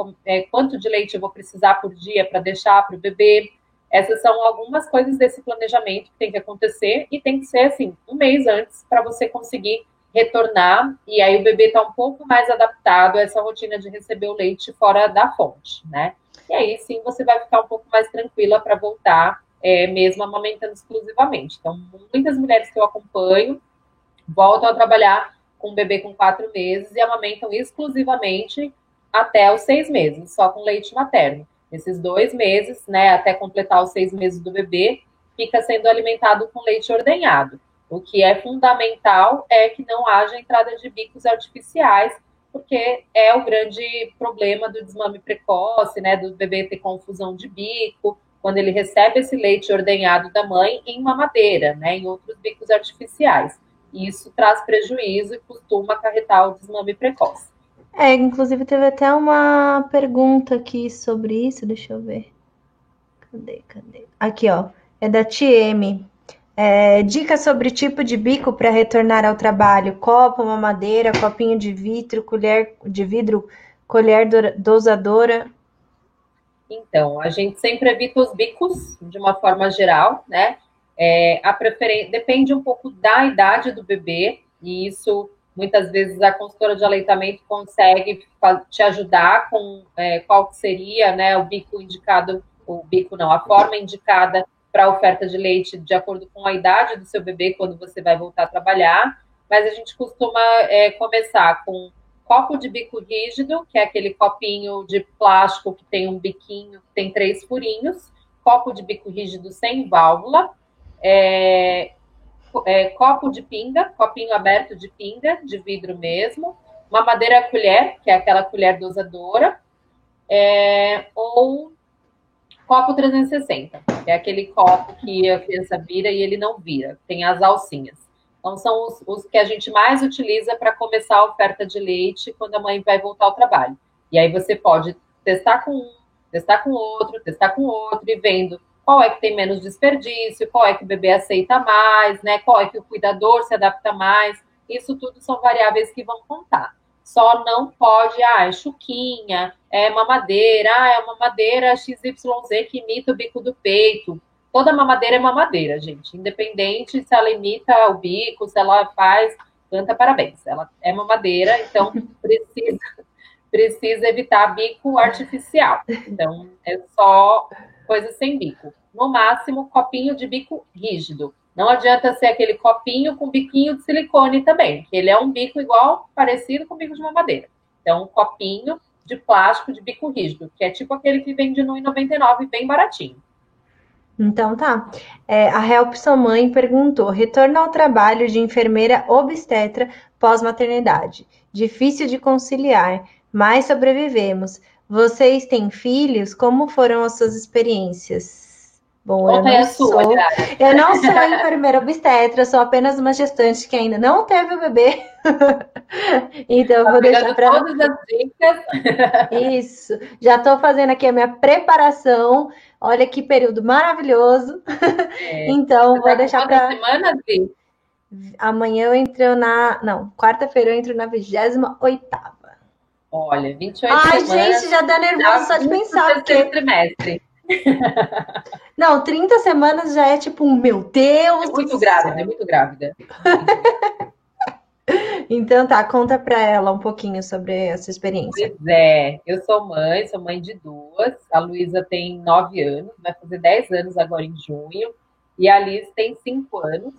quanto de leite eu vou precisar por dia para deixar para o bebê, Essas são algumas coisas desse planejamento que tem que acontecer e tem que ser, assim, um mês antes para você conseguir retornar, e aí o bebê está um pouco mais adaptado a essa rotina de receber o leite fora da fonte, né? E aí sim você vai ficar um pouco mais tranquila para voltar, mesmo amamentando exclusivamente. Então, muitas mulheres que eu acompanho voltam a trabalhar com um bebê com 4 meses e amamentam exclusivamente até os 6 meses, só com leite materno. Nesses 2 meses, né, até completar os 6 meses do bebê, fica sendo alimentado com leite ordenhado. O que é fundamental é que não haja entrada de bicos artificiais, porque é o grande problema do desmame precoce, né, do bebê ter confusão de bico, quando ele recebe esse leite ordenhado da mãe em mamadeira, né, em outros bicos artificiais. Isso traz prejuízo e costuma acarretar o desmame precoce. Inclusive teve até uma pergunta aqui sobre isso, deixa eu ver. Cadê? Aqui, ó, é da TM. Dicas sobre tipo de bico para retornar ao trabalho: copo, mamadeira, copinho de vidro, colher dosadora. Então, a gente sempre evita os bicos de uma forma geral, né? A preferência depende um pouco da idade do bebê, e isso muitas vezes a consultora de aleitamento consegue te ajudar com qual seria, né, o bico indicado, o bico não, a forma indicada para a oferta de leite de acordo com a idade do seu bebê quando você vai voltar a trabalhar, mas a gente costuma começar com copo de bico rígido, que é aquele copinho de plástico que tem um biquinho, que tem 3 furinhos, copo de bico rígido sem válvula, copo de pinga, copinho aberto de pinga, de vidro mesmo, uma madeira colher, que é aquela colher dosadora, ou copo 360, que é aquele copo que a criança vira e ele não vira, tem as alcinhas. Então, são os que a gente mais utiliza para começar a oferta de leite quando a mãe vai voltar ao trabalho. E aí você pode testar com um, testar com outro, e vendo qual é que tem menos desperdício, qual é que o bebê aceita mais, né? Qual é que o cuidador se adapta mais. Isso tudo são variáveis que vão contar. Só não pode, chuquinha, é mamadeira XYZ que imita o bico do peito. Toda mamadeira é mamadeira, gente. Independente se ela imita o bico, se ela faz, canta parabéns. Ela é mamadeira, então precisa evitar bico artificial. Então, é só coisa sem bico. No máximo, copinho de bico rígido. Não adianta ser aquele copinho com biquinho de silicone também, que ele é um bico igual, parecido com o bico de mamadeira. Então, um copinho de plástico de bico rígido, que é tipo aquele que vende no R$1,99, bem baratinho. Então tá. A Helpson Mãe perguntou: retorno ao trabalho de enfermeira obstetra pós-maternidade. Difícil de conciliar, mas sobrevivemos. Vocês têm filhos? Como foram as suas experiências? Bom, eu não sou enfermeira obstetra, sou apenas uma gestante que ainda não teve o bebê. Então, eu vou deixar para todas as dicas. Isso. Já estou fazendo aqui a minha preparação. Olha que período maravilhoso. Então, vou deixar para. Semanas, Vi? Amanhã eu entro na. Não, quarta-feira eu entro na 28ª. Olha, 28 Ai, semanas. Gente, já dá nervoso só de pensar. Porque... trimestre. Não, 30 semanas já é tipo, meu Deus. É muito grávida, é muito grávida. Então tá, conta pra ela um pouquinho sobre essa experiência. Pois é, eu sou mãe de duas. A Luísa tem 9 anos, vai fazer 10 anos agora em junho. E a Liz tem 5 anos.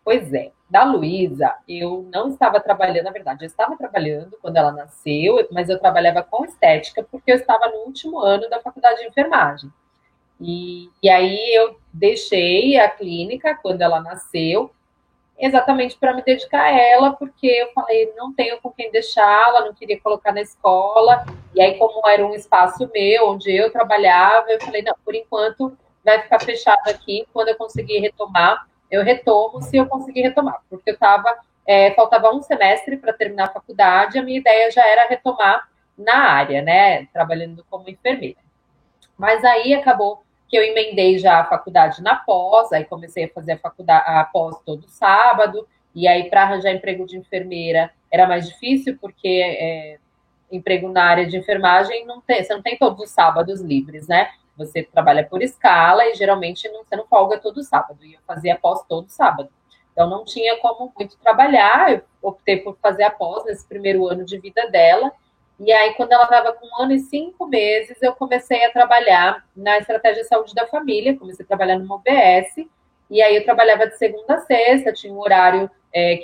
Pois é, da Luísa, eu não estava trabalhando, na verdade, eu estava trabalhando quando ela nasceu, mas eu trabalhava com estética porque eu estava no último ano da faculdade de enfermagem. E aí eu deixei a clínica quando ela nasceu, exatamente para me dedicar a ela, porque eu falei, não tenho com quem deixá-la, não queria colocar na escola. E aí, como era um espaço meu, onde eu trabalhava, eu falei, não, por enquanto vai ficar fechado aqui, quando eu conseguir retomar, eu retomo, se eu conseguir retomar, porque eu estava, faltava um semestre para terminar a faculdade, a minha ideia já era retomar na área, né, trabalhando como enfermeira. Mas aí acabou que eu emendei já a faculdade na pós, aí comecei a fazer a pós todo sábado, e aí para arranjar emprego de enfermeira era mais difícil, porque emprego na área de enfermagem você não tem todos os sábados livres, né? Você trabalha por escala e geralmente você não folga todo sábado. E eu fazia pós todo sábado. Então não tinha como muito trabalhar. Eu optei por fazer a pós nesse primeiro ano de vida dela. E aí, quando ela estava com 1 ano e 5 meses, eu comecei a trabalhar na estratégia de saúde da família. Comecei a trabalhar numa UBS. E aí eu trabalhava de segunda a sexta, tinha um horário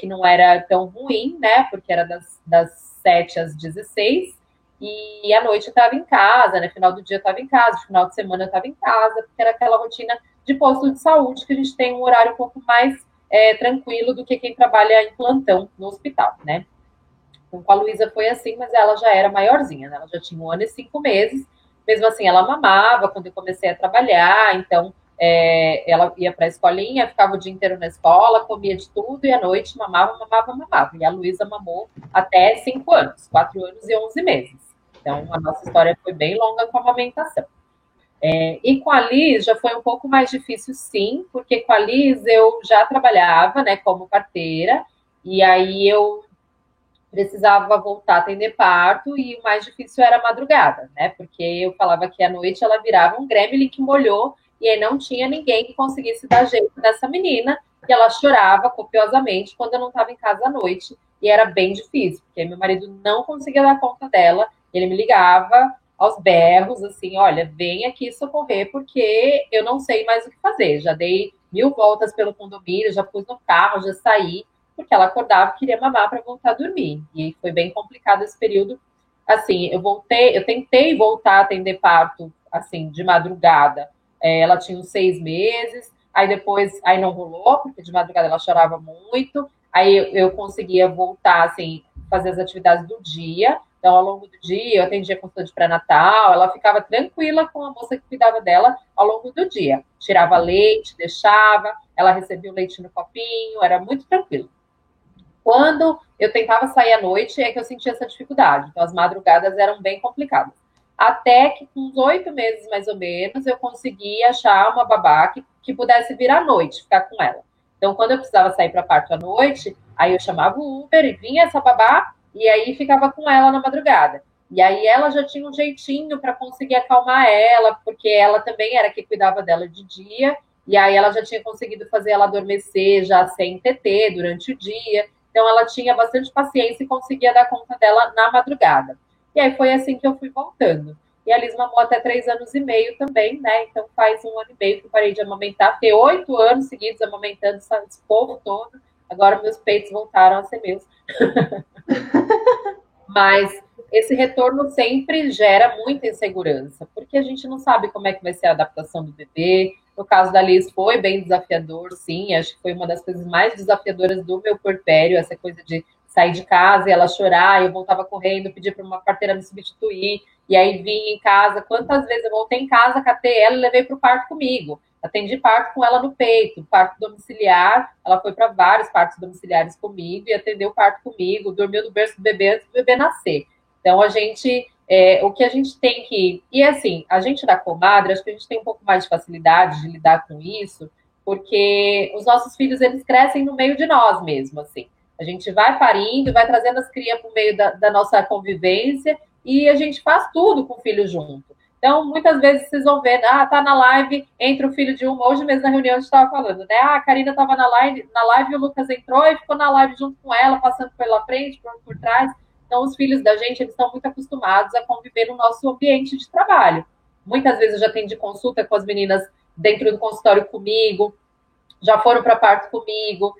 que não era tão ruim, né? Porque era das 7 às 16. E à noite eu estava em casa, né? Final do dia eu estava em casa, final de semana eu estava em casa, porque era aquela rotina de posto de saúde que a gente tem um horário um pouco mais tranquilo do que quem trabalha em plantão no hospital, né? Então, com a Luísa foi assim, mas ela já era maiorzinha, né? Ela já tinha 1 ano e 5 meses. Mesmo assim, ela mamava quando eu comecei a trabalhar, então ela ia para a escolinha, ficava o dia inteiro na escola, comia de tudo e à noite mamava, mamava, mamava. E a Luísa mamou até 5 anos, 4 anos e 11 meses. Então, a nossa história foi bem longa com a amamentação. E com a Liz já foi um pouco mais difícil, sim, porque com a Liz eu já trabalhava, né, como parteira, e aí eu precisava voltar a atender parto e o mais difícil era a madrugada, né? Porque eu falava que à noite ela virava um gremlin que molhou e aí não tinha ninguém que conseguisse dar jeito nessa menina e ela chorava copiosamente quando eu não estava em casa à noite e era bem difícil, porque meu marido não conseguia dar conta dela, ele me ligava aos berros, assim, olha, vem aqui socorrer porque eu não sei mais o que fazer, já dei 1000 voltas pelo condomínio, já pus no carro, já saí, porque ela acordava e queria mamar para voltar a dormir. E foi bem complicado esse período. Assim, eu tentei voltar a atender parto, assim, de madrugada. Ela tinha uns 6 meses, aí depois, aí não rolou, porque de madrugada ela chorava muito. Aí eu conseguia voltar, assim, fazer as atividades do dia. Então, ao longo do dia, eu atendia consulta de pré-natal, ela ficava tranquila com a moça que cuidava dela ao longo do dia. Tirava leite, deixava, ela recebia o leite no copinho, era muito tranquilo. Quando eu tentava sair à noite, é que eu sentia essa dificuldade. Então, as madrugadas eram bem complicadas. Até que, com uns 8 meses, mais ou menos, eu consegui achar uma babá que pudesse vir à noite, ficar com ela. Então, quando eu precisava sair para parto à noite, aí eu chamava o Uber e vinha essa babá, e aí ficava com ela na madrugada. E aí ela já tinha um jeitinho para conseguir acalmar ela, porque ela também era que cuidava dela de dia, e aí ela já tinha conseguido fazer ela adormecer já sem TT durante o dia. Então, ela tinha bastante paciência e conseguia dar conta dela na madrugada. E aí foi assim que eu fui voltando. E a Liz mamou até 3 anos e meio também, né? Então faz 1 ano e meio que eu parei de amamentar. Fiquei 8 anos seguidos amamentando esse povo todo. Agora meus peitos voltaram a ser meus. Mas esse retorno sempre gera muita insegurança, porque a gente não sabe como é que vai ser a adaptação do bebê. No caso da Liz, foi bem desafiador, sim. Acho que foi uma das coisas mais desafiadoras do meu puerpério, essa coisa de sair de casa e ela chorar, eu voltava correndo, pedir para uma parteira me substituir, e aí vim em casa. Quantas vezes eu voltei em casa, catei ela e levei para o parto comigo. Atendi parto com ela no peito, parto domiciliar, ela foi para vários partos domiciliares comigo e atendeu o parto comigo, dormiu no berço do bebê antes do bebê nascer. Então, o que a gente tem que... E assim, a gente da comadre, acho que a gente tem um pouco mais de facilidade de lidar com isso, porque os nossos filhos, eles crescem no meio de nós mesmo, assim. A gente vai parindo, vai trazendo as crias para o meio da nossa convivência e a gente faz tudo com o filho junto. Então, muitas vezes vocês vão ver, tá na live, entra o filho de uma. Hoje mesmo na reunião a gente estava falando, né? A Karina estava na live e o Lucas entrou e ficou na live junto com ela, passando pela frente, por trás. Então, os filhos da gente, eles estão muito acostumados a conviver no nosso ambiente de trabalho. Muitas vezes eu já atendi consulta com as meninas dentro do consultório comigo, já foram para parto comigo.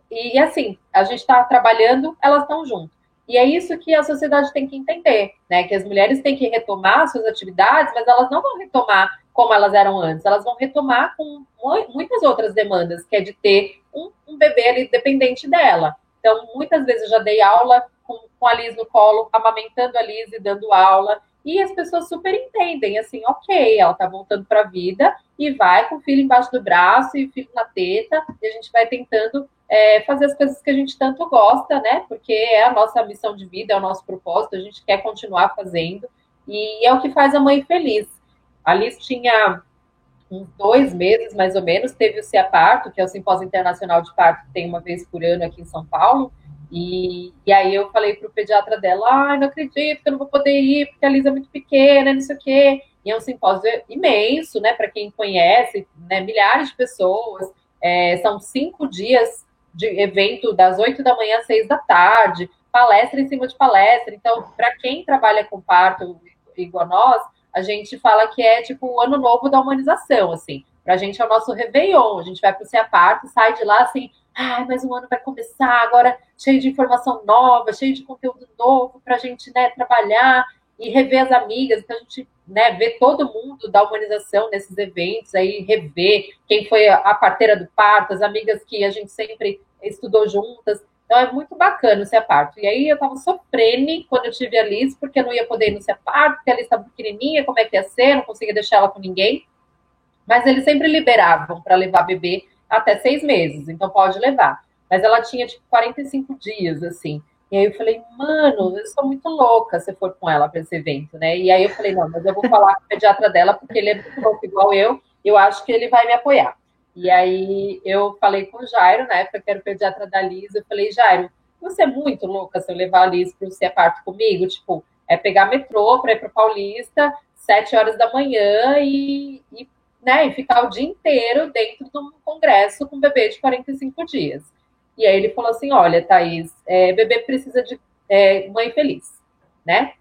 E assim, a gente está trabalhando, elas estão junto. E é isso que a sociedade tem que entender, né? Que as mulheres têm que retomar suas atividades, mas elas não vão retomar como elas eram antes, elas vão retomar com muitas outras demandas, que é de ter um bebê ali dependente dela. Então, muitas vezes eu já dei aula com a Liz no colo, amamentando a Liz e dando aula, e as pessoas super entendem, assim, ok, ela tá voltando para a vida e vai com o filho embaixo do braço e o filho na teta, e a gente vai tentando fazer as coisas que a gente tanto gosta, né? Porque é a nossa missão de vida, é o nosso propósito, a gente quer continuar fazendo, e é o que faz a mãe feliz. A Liz tinha uns 2 meses, mais ou menos, teve o CEAParto, que é o Simpósio Internacional de Parto, que tem uma vez por ano aqui em São Paulo, e aí eu falei pro pediatra dela, não acredito que eu não vou poder ir, porque a Liz é muito pequena, não sei o quê. e é um simpósio imenso, né, para quem conhece, né, milhares de pessoas, são 5 dias de evento das 8 da manhã às 6 da tarde, palestra em cima de palestra. Então, para quem trabalha com parto igual nós, a gente fala que é tipo o ano novo da humanização, assim. Pra gente é o nosso Réveillon, a gente vai pro Ciaparto, sai de lá assim, mais um ano vai começar, agora cheio de informação nova, cheio de conteúdo novo pra gente, né, trabalhar e rever as amigas. Então a gente, né, vê todo mundo da humanização nesses eventos, aí rever quem foi a parteira do parto, as amigas que a gente sempre estudou juntas. Então é muito bacana o Ciaparto. E aí eu tava sofrendo quando eu tive a Liz, porque eu não ia poder ir no Ciaparto, porque a Liz estava pequenininha, como é que ia ser, não conseguia deixar ela com ninguém. Mas eles sempre liberavam para levar bebê até 6 meses, então pode levar. Mas ela tinha, tipo, 45 dias, assim. E aí eu falei, mano, eu sou muito louca se for com ela para esse evento, né? E aí eu falei, não, mas eu vou falar com o pediatra dela, porque ele é muito louco igual eu acho que ele vai me apoiar. E aí eu falei com o Jairo, na época que era o pediatra da Liz, eu falei, Jairo, você é muito louca se eu levar a Liz para o CEPART comigo? Tipo, é pegar metrô para ir para Paulista, 7 horas da manhã né, e ficar o dia inteiro dentro de um congresso com um bebê de 45 dias. E aí ele falou assim, olha, Thaís, bebê precisa de mãe feliz, né?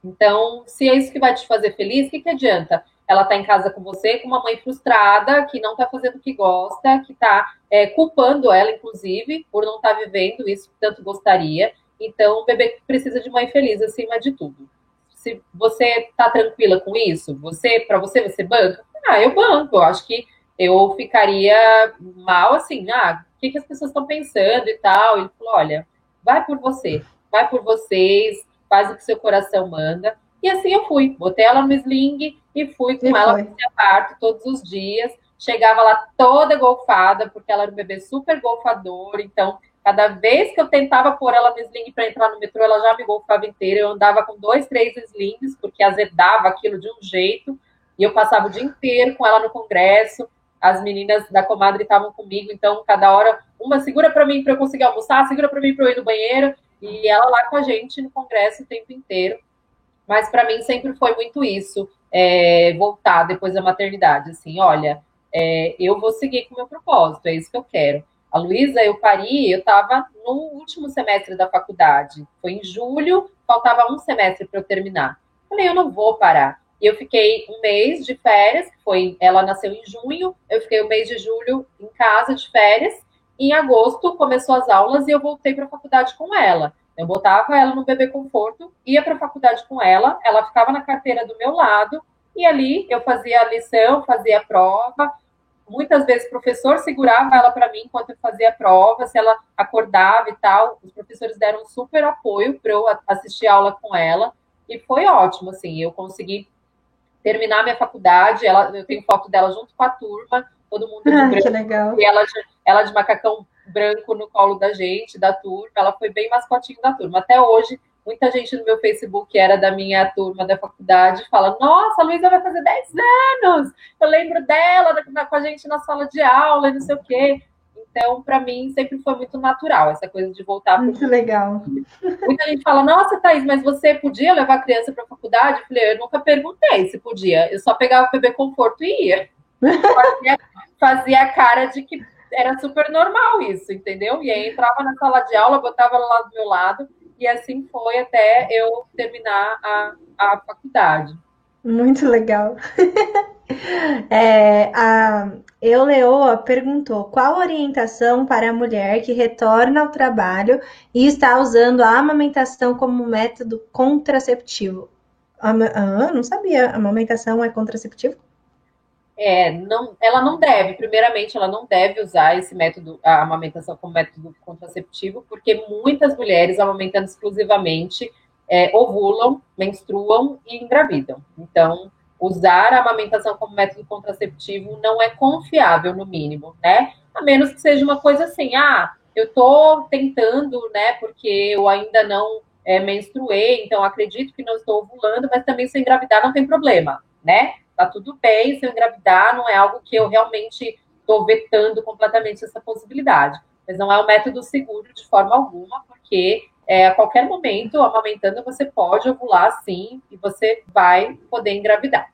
Então, se é isso que vai te fazer feliz, o que adianta? Ela tá em casa com você, com uma mãe frustrada, que não tá fazendo o que gosta, que tá culpando ela, inclusive, por não estar vivendo isso que tanto gostaria. Então, o bebê precisa de mãe feliz acima de tudo. Se você tá tranquila com isso, para você banca? Eu banco. Eu acho que eu ficaria mal assim, o que as pessoas estão pensando e tal. Ele falou, olha, vai por vocês, faz o que seu coração manda. E assim eu fui, botei ela no sling e fui com ela para o parto todos os dias. Chegava lá toda golfada, porque ela era um bebê super golfador, então cada vez que eu tentava pôr ela no sling para entrar no metrô, ela já me golfava inteira. Eu andava com 2, 3 slings, porque azedava aquilo de um jeito. E eu passava o dia inteiro com ela no congresso. As meninas da comadre estavam comigo, então cada hora uma segura para mim para eu conseguir almoçar, segura para mim para eu ir no banheiro, e ela lá com a gente no congresso o tempo inteiro. Mas para mim sempre foi muito isso, voltar depois da maternidade, assim, olha, eu vou seguir com o meu propósito, é isso que eu quero. A Luísa, eu estava no último semestre da faculdade, foi em julho, faltava um semestre para eu terminar. Falei, eu não vou parar. E eu fiquei um mês de férias, ela nasceu em junho, eu fiquei o mês de julho em casa de férias, e em agosto começou as aulas e eu voltei para a faculdade com ela. Eu botava ela no bebê conforto, ia para a faculdade com ela ficava na carteira do meu lado, e ali eu fazia a lição, fazia a prova. Muitas vezes o professor segurava ela para mim enquanto eu fazia a prova, se ela acordava e tal. Os professores deram um super apoio para eu assistir a aula com ela, e foi ótimo, assim, eu consegui terminar minha faculdade. Eu tenho foto dela junto com a turma, todo mundo de branco, que legal. E ela de macacão branco no colo da gente, da turma. Ela foi bem mascotinho da turma. Até hoje, muita gente no meu Facebook, que era da minha turma da faculdade, fala, nossa, a Luísa vai fazer 10 anos, eu lembro dela com a gente na sala de aula e não sei o quê. Então, para mim, sempre foi muito natural essa coisa de voltar. Muito legal. Muita gente fala, nossa, Thaís, mas você podia levar a criança para a faculdade? Eu falei, eu nunca perguntei se podia. Eu só pegava o bebê conforto e ia. Fazia a cara de que era super normal isso, entendeu? E aí entrava na sala de aula, botava ela lá do meu lado, e assim foi até eu terminar a faculdade. Muito legal. A Euleoa perguntou qual orientação para a mulher que retorna ao trabalho e está usando a amamentação como método contraceptivo. Não sabia, a amamentação é contraceptivo? Ela não deve, primeiramente, ela não deve usar esse método, a amamentação como método contraceptivo, porque muitas mulheres amamentando exclusivamente ovulam, menstruam e engravidam. Então, usar a amamentação como método contraceptivo não é confiável, no mínimo, né? A menos que seja uma coisa assim, eu tô tentando, né, porque eu ainda não menstruei, então acredito que não estou ovulando, mas também se engravidar não tem problema, né? Tá tudo bem se eu engravidar, não é algo que eu realmente estou vetando completamente essa possibilidade. Mas não é um método seguro de forma alguma, porque a qualquer momento, amamentando, você pode ovular sim, e você vai poder engravidar.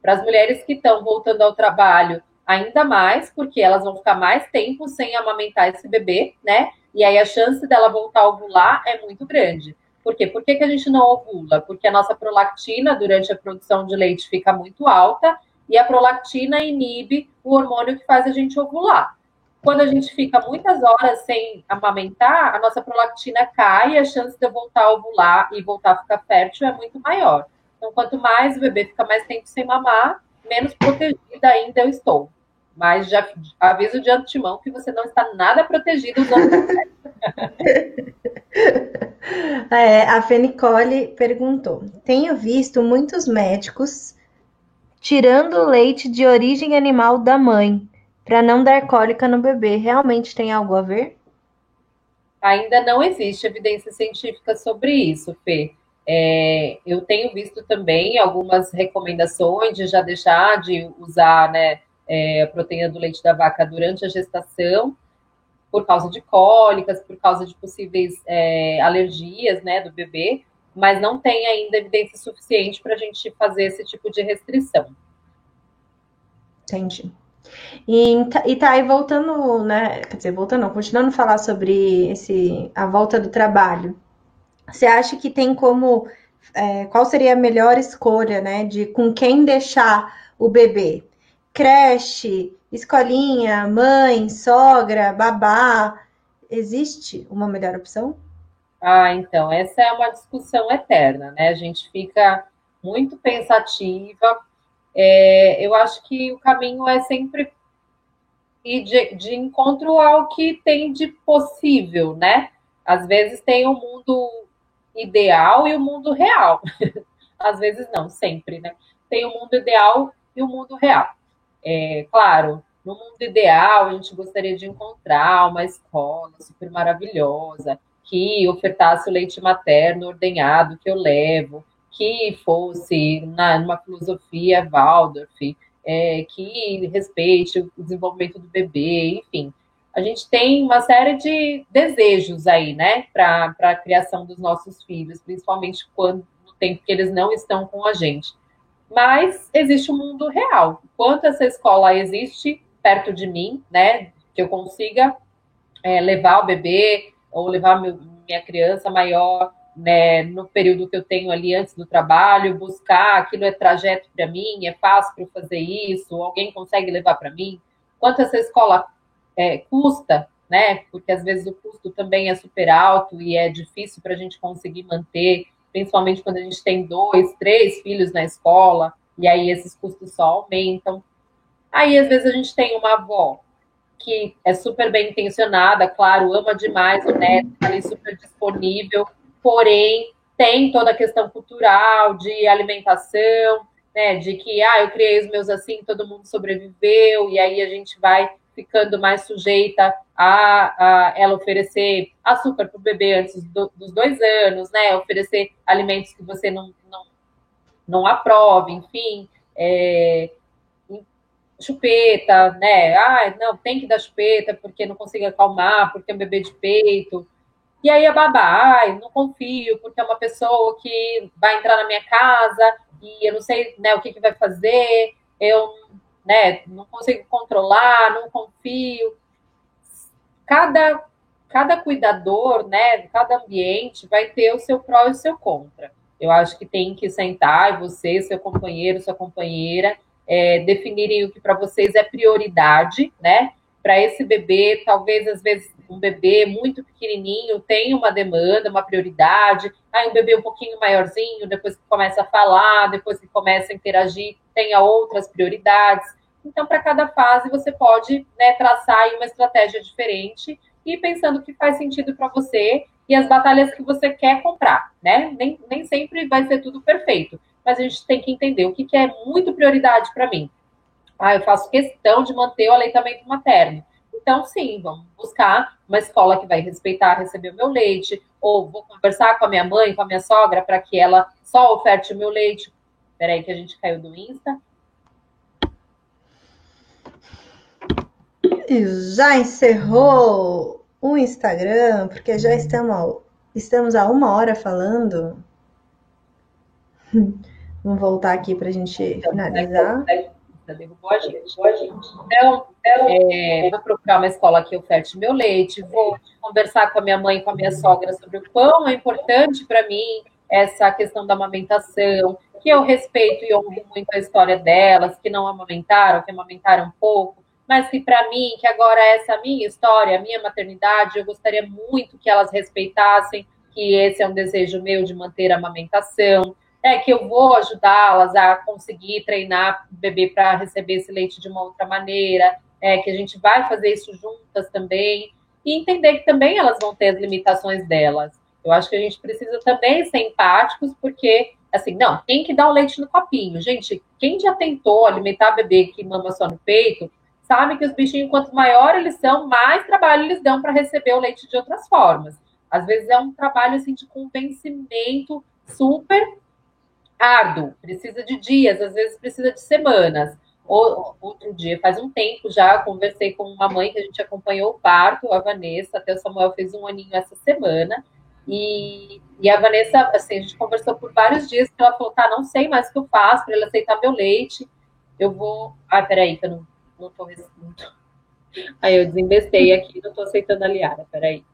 Para as mulheres que estão voltando ao trabalho, ainda mais, porque elas vão ficar mais tempo sem amamentar esse bebê, né? E aí a chance dela voltar a ovular é muito grande. Por quê? Por que, que a gente não ovula? Porque a nossa prolactina, durante a produção de leite, fica muito alta e a prolactina inibe o hormônio que faz a gente ovular. Quando a gente fica muitas horas sem amamentar, a nossa prolactina cai e a chance de eu voltar a ovular e voltar a ficar fértil é muito maior. Então, quanto mais o bebê fica mais tempo sem mamar, menos protegida ainda eu estou. Mas já aviso de antemão que você não está nada protegida usando. A Fenicole perguntou: tenho visto muitos médicos tirando o leite de origem animal da mãe para não dar cólica no bebê. Realmente tem algo a ver? Ainda não existe evidência científica sobre isso, Fê. Eu tenho visto também algumas recomendações de já deixar de usar, né, a proteína do leite da vaca durante a gestação, por causa de cólicas, por causa de possíveis alergias, né, do bebê, mas não tem ainda evidência suficiente para a gente fazer esse tipo de restrição. Entendi. E tá aí voltando, né? Quer dizer, voltando, não, continuando a falar sobre a volta do trabalho. Você acha que tem como, qual seria a melhor escolha, né, de com quem deixar o bebê? Creche, escolinha, mãe, sogra, babá? Existe uma melhor opção? Então, essa é uma discussão eterna, né? A gente fica muito pensativa. Eu acho que o caminho é sempre ir de encontro ao que tem de possível, né? Às vezes tem o mundo ideal e o mundo real. Às vezes não, sempre, né? Tem o mundo ideal e o mundo real. Claro, no mundo ideal, a gente gostaria de encontrar uma escola super maravilhosa que ofertasse o leite materno ordenhado que eu levo, que fosse numa filosofia Waldorf, que respeite o desenvolvimento do bebê, enfim. A gente tem uma série de desejos aí, né, para a criação dos nossos filhos, principalmente quando no tempo que eles não estão com a gente. Mas existe o mundo real. Enquanto essa escola existe perto de mim, né, que eu consiga levar o bebê ou levar minha criança maior, né, no período que eu tenho ali antes do trabalho, buscar, aquilo é trajeto para mim, é fácil para eu fazer isso, alguém consegue levar para mim. Quanto essa escola custa, né, porque às vezes o custo também é super alto e é difícil para a gente conseguir manter, principalmente quando a gente tem 2, 3 filhos na escola, e aí esses custos só aumentam. Aí, às vezes, a gente tem uma avó que é super bem intencionada, claro, ama demais o neto, está ali super disponível, porém tem toda a questão cultural, de alimentação, né, de que eu criei os meus assim, todo mundo sobreviveu, e aí a gente vai ficando mais sujeita a ela oferecer açúcar para o bebê antes dos 2 anos, né, oferecer alimentos que você não aprova, enfim, chupeta, né? Não, tem que dar chupeta porque não consigo acalmar, porque é um bebê de peito. E aí a babá, não confio, porque é uma pessoa que vai entrar na minha casa e eu não sei, né, o que vai fazer, eu, né, não consigo controlar, não confio. Cada, cada cuidador, né, cada ambiente vai ter o seu pró e o seu contra. Eu acho que tem que sentar, você, seu companheiro, sua companheira, definirem o que para vocês é prioridade, né? Para esse bebê, talvez às vezes um bebê muito pequenininho tem uma demanda, uma prioridade. Aí um bebê um pouquinho maiorzinho, depois que começa a falar, depois que começa a interagir, tenha outras prioridades. Então, para cada fase, você pode, né, traçar aí uma estratégia diferente e pensando o que faz sentido para você e as batalhas que você quer comprar, né? Nem sempre vai ser tudo perfeito, mas a gente tem que entender o que é muito prioridade para mim. Eu faço questão de manter o aleitamento materno. Então, sim, vamos buscar uma escola que vai respeitar receber o meu leite, ou vou conversar com a minha mãe, com a minha sogra, para que ela só oferte o meu leite. Peraí que a gente caiu do Insta. E já encerrou o Instagram, porque já estamos a 1 hora falando. Vamos voltar aqui para a gente finalizar. Derrubou a gente. Então, vou procurar uma escola que oferte meu leite, vou conversar com a minha mãe e com a minha sogra sobre o quão é importante para mim essa questão da amamentação, que eu respeito e honro muito a história delas, que não amamentaram, que amamentaram pouco, mas que para mim, que agora essa é a minha história, a minha maternidade, eu gostaria muito que elas respeitassem, que esse é um desejo meu de manter a amamentação, que eu vou ajudá-las a conseguir treinar o bebê para receber esse leite de uma outra maneira, que a gente vai fazer isso juntas também, e entender que também elas vão ter as limitações delas. Eu acho que a gente precisa também ser empáticos, porque, assim, não, tem que dar o leite no copinho. Gente, quem já tentou alimentar bebê que mama só no peito, sabe que os bichinhos, quanto maior eles são, mais trabalho eles dão para receber o leite de outras formas. Às vezes é um trabalho, assim, de convencimento super árduo, precisa de dias, às vezes precisa de semanas. Outro dia, faz um tempo já, conversei com uma mãe que a gente acompanhou o parto, a Vanessa, até o Samuel fez 1 aninho essa semana, e a Vanessa, assim, a gente conversou por vários dias, que ela falou, tá, não sei mais o que eu faço para ele aceitar meu leite, eu vou... Ah, peraí, que eu não tô... Aí eu desembestei aqui, não tô aceitando a Liara, peraí.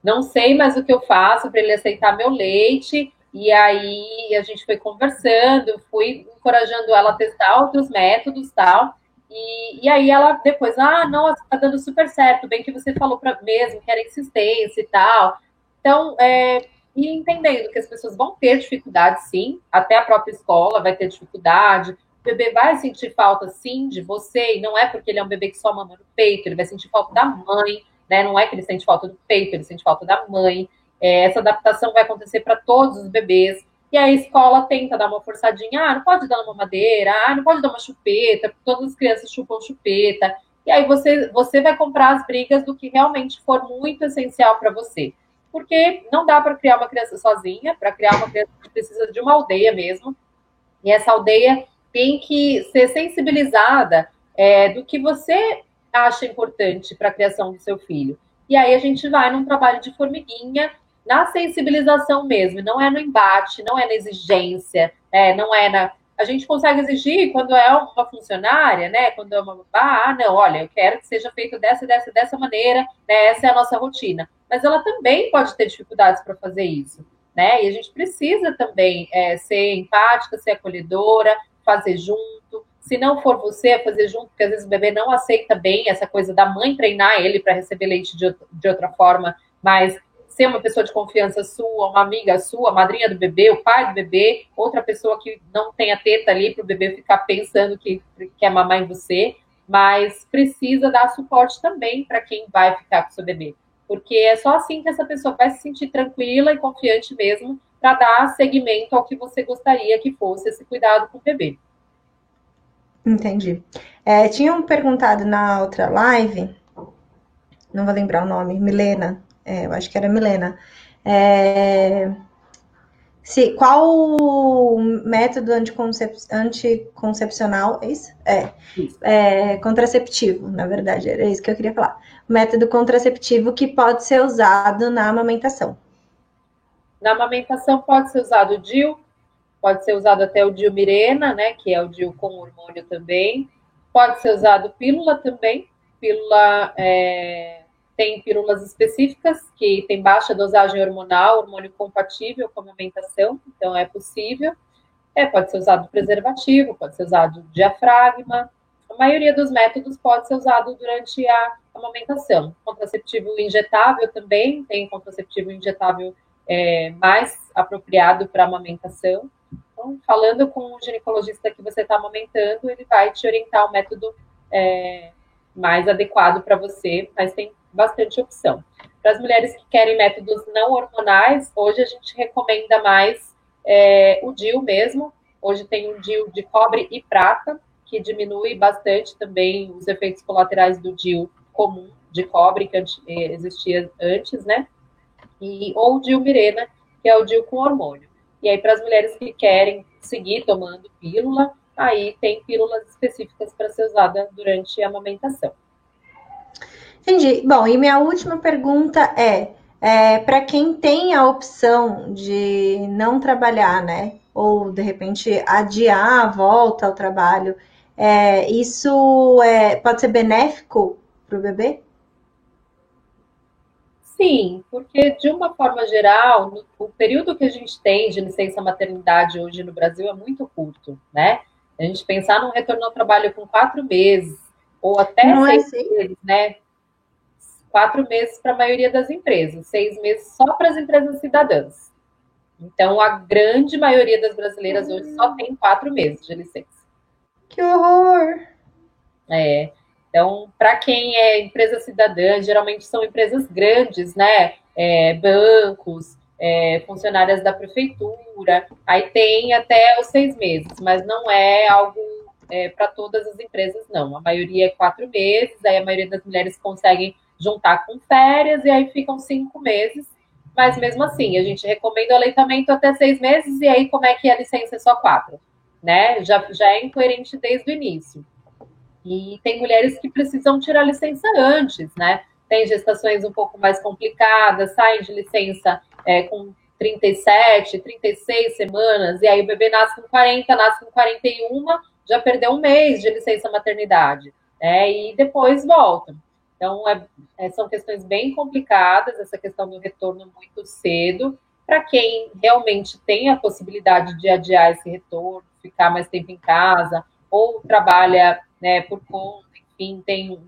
Não sei mais o que eu faço para ele aceitar meu leite. E aí a gente foi conversando, fui encorajando ela a testar outros métodos tal. E aí ela depois, não, tá dando super certo, bem que você falou para mesmo, que era insistência e tal. Então, e entendendo que as pessoas vão ter dificuldade, sim, até a própria escola vai ter dificuldade, o bebê vai sentir falta, sim, de você, e não é porque ele é um bebê que só mama no peito, ele vai sentir falta da mãe, né? Não é que ele sente falta do peito, ele sente falta da mãe. Essa adaptação vai acontecer para todos os bebês. E a escola tenta dar uma forçadinha, não pode dar uma mamadeira, não pode dar uma chupeta, porque todas as crianças chupam chupeta. E aí você vai comprar as brigas do que realmente for muito essencial para você. Porque não dá para criar uma criança sozinha, para criar uma criança a gente precisa de uma aldeia mesmo. E essa aldeia tem que ser sensibilizada do que você acha importante para a criação do seu filho. E aí a gente vai num trabalho de formiguinha, na sensibilização mesmo, não é no embate, não é na exigência, não é na... A gente consegue exigir quando é uma funcionária, né? Quando é uma babá, não, olha, eu quero que seja feito dessa maneira, né? Essa é a nossa rotina. Mas ela também pode ter dificuldades para fazer isso, né? E a gente precisa também ser empática, ser acolhedora, fazer junto. Se não for você, fazer junto, porque às vezes o bebê não aceita bem essa coisa da mãe treinar ele para receber leite de outra forma, mas ser uma pessoa de confiança sua, uma amiga sua, a madrinha do bebê, o pai do bebê, outra pessoa que não tem a teta ali para o bebê ficar pensando que quer mamar em você, mas precisa dar suporte também para quem vai ficar com o seu bebê. Porque é só assim que essa pessoa vai se sentir tranquila e confiante mesmo para dar seguimento ao que você gostaria que fosse esse cuidado com o bebê. Entendi. Tinham perguntado na outra live, não vou lembrar o nome, Milena, eu acho que era Milena, qual o método anticoncepcional, é isso? Contraceptivo, na verdade, era isso que eu queria falar. O método contraceptivo que pode ser usado na amamentação. Na amamentação pode ser usado o DIU, pode ser usado até o DIU Mirena, né, que é o DIU com hormônio também. Pode ser usado pílula também. Pílula tem pílulas específicas que tem baixa dosagem hormonal, hormônio compatível com a amamentação, então é possível. Pode ser usado preservativo, pode ser usado diafragma. A maioria dos métodos pode ser usado durante a amamentação. Contraceptivo injetável também, tem contraceptivo injetável mais apropriado para amamentação. Então, falando com o ginecologista que você está amamentando, ele vai te orientar o método mais adequado para você, mas tem bastante opção. Para as mulheres que querem métodos não hormonais, hoje a gente recomenda mais o DIU mesmo. Hoje tem um DIU de cobre e prata, que diminui bastante também os efeitos colaterais do DIU comum de cobre, que existia antes, né? Ou o DIU Mirena, que é o DIU com hormônio. E aí, para as mulheres que querem seguir tomando pílula, aí tem pílulas específicas para ser usada durante a amamentação. Entendi. Bom, e minha última pergunta para quem tem a opção de não trabalhar, né? Ou de repente adiar a volta ao trabalho, isso pode ser benéfico para o bebê? Sim, porque de uma forma geral, o período que a gente tem de licença maternidade hoje no Brasil é muito curto, né? A gente pensar num retorno ao trabalho com 4 meses, ou até Não é seis assim? meses, né? 4 meses para a maioria das empresas, 6 meses só para as empresas cidadãs. Então, a grande maioria das brasileiras hoje só tem 4 meses de licença. Que horror! É. Então, para quem é empresa cidadã, geralmente são empresas grandes, né? Bancos, funcionárias da prefeitura, aí tem até os 6 meses, mas não é algo para todas as empresas, não. A maioria é 4 meses, aí a maioria das mulheres conseguem juntar com férias e aí ficam 5 meses. Mas mesmo assim, a gente recomenda o aleitamento até 6 meses, e aí como é que a licença é só 4? Né? Já é incoerente desde o início. E tem mulheres que precisam tirar licença antes, né? Tem gestações um pouco mais complicadas, saem de licença com 37, 36 semanas, e aí o bebê nasce com 40, nasce com 41, já perdeu um mês de licença maternidade, né? E depois volta. Então, são questões bem complicadas, essa questão do retorno muito cedo. Para quem realmente tem a possibilidade de adiar esse retorno, ficar mais tempo em casa, ou trabalha, né, por conta, enfim, tem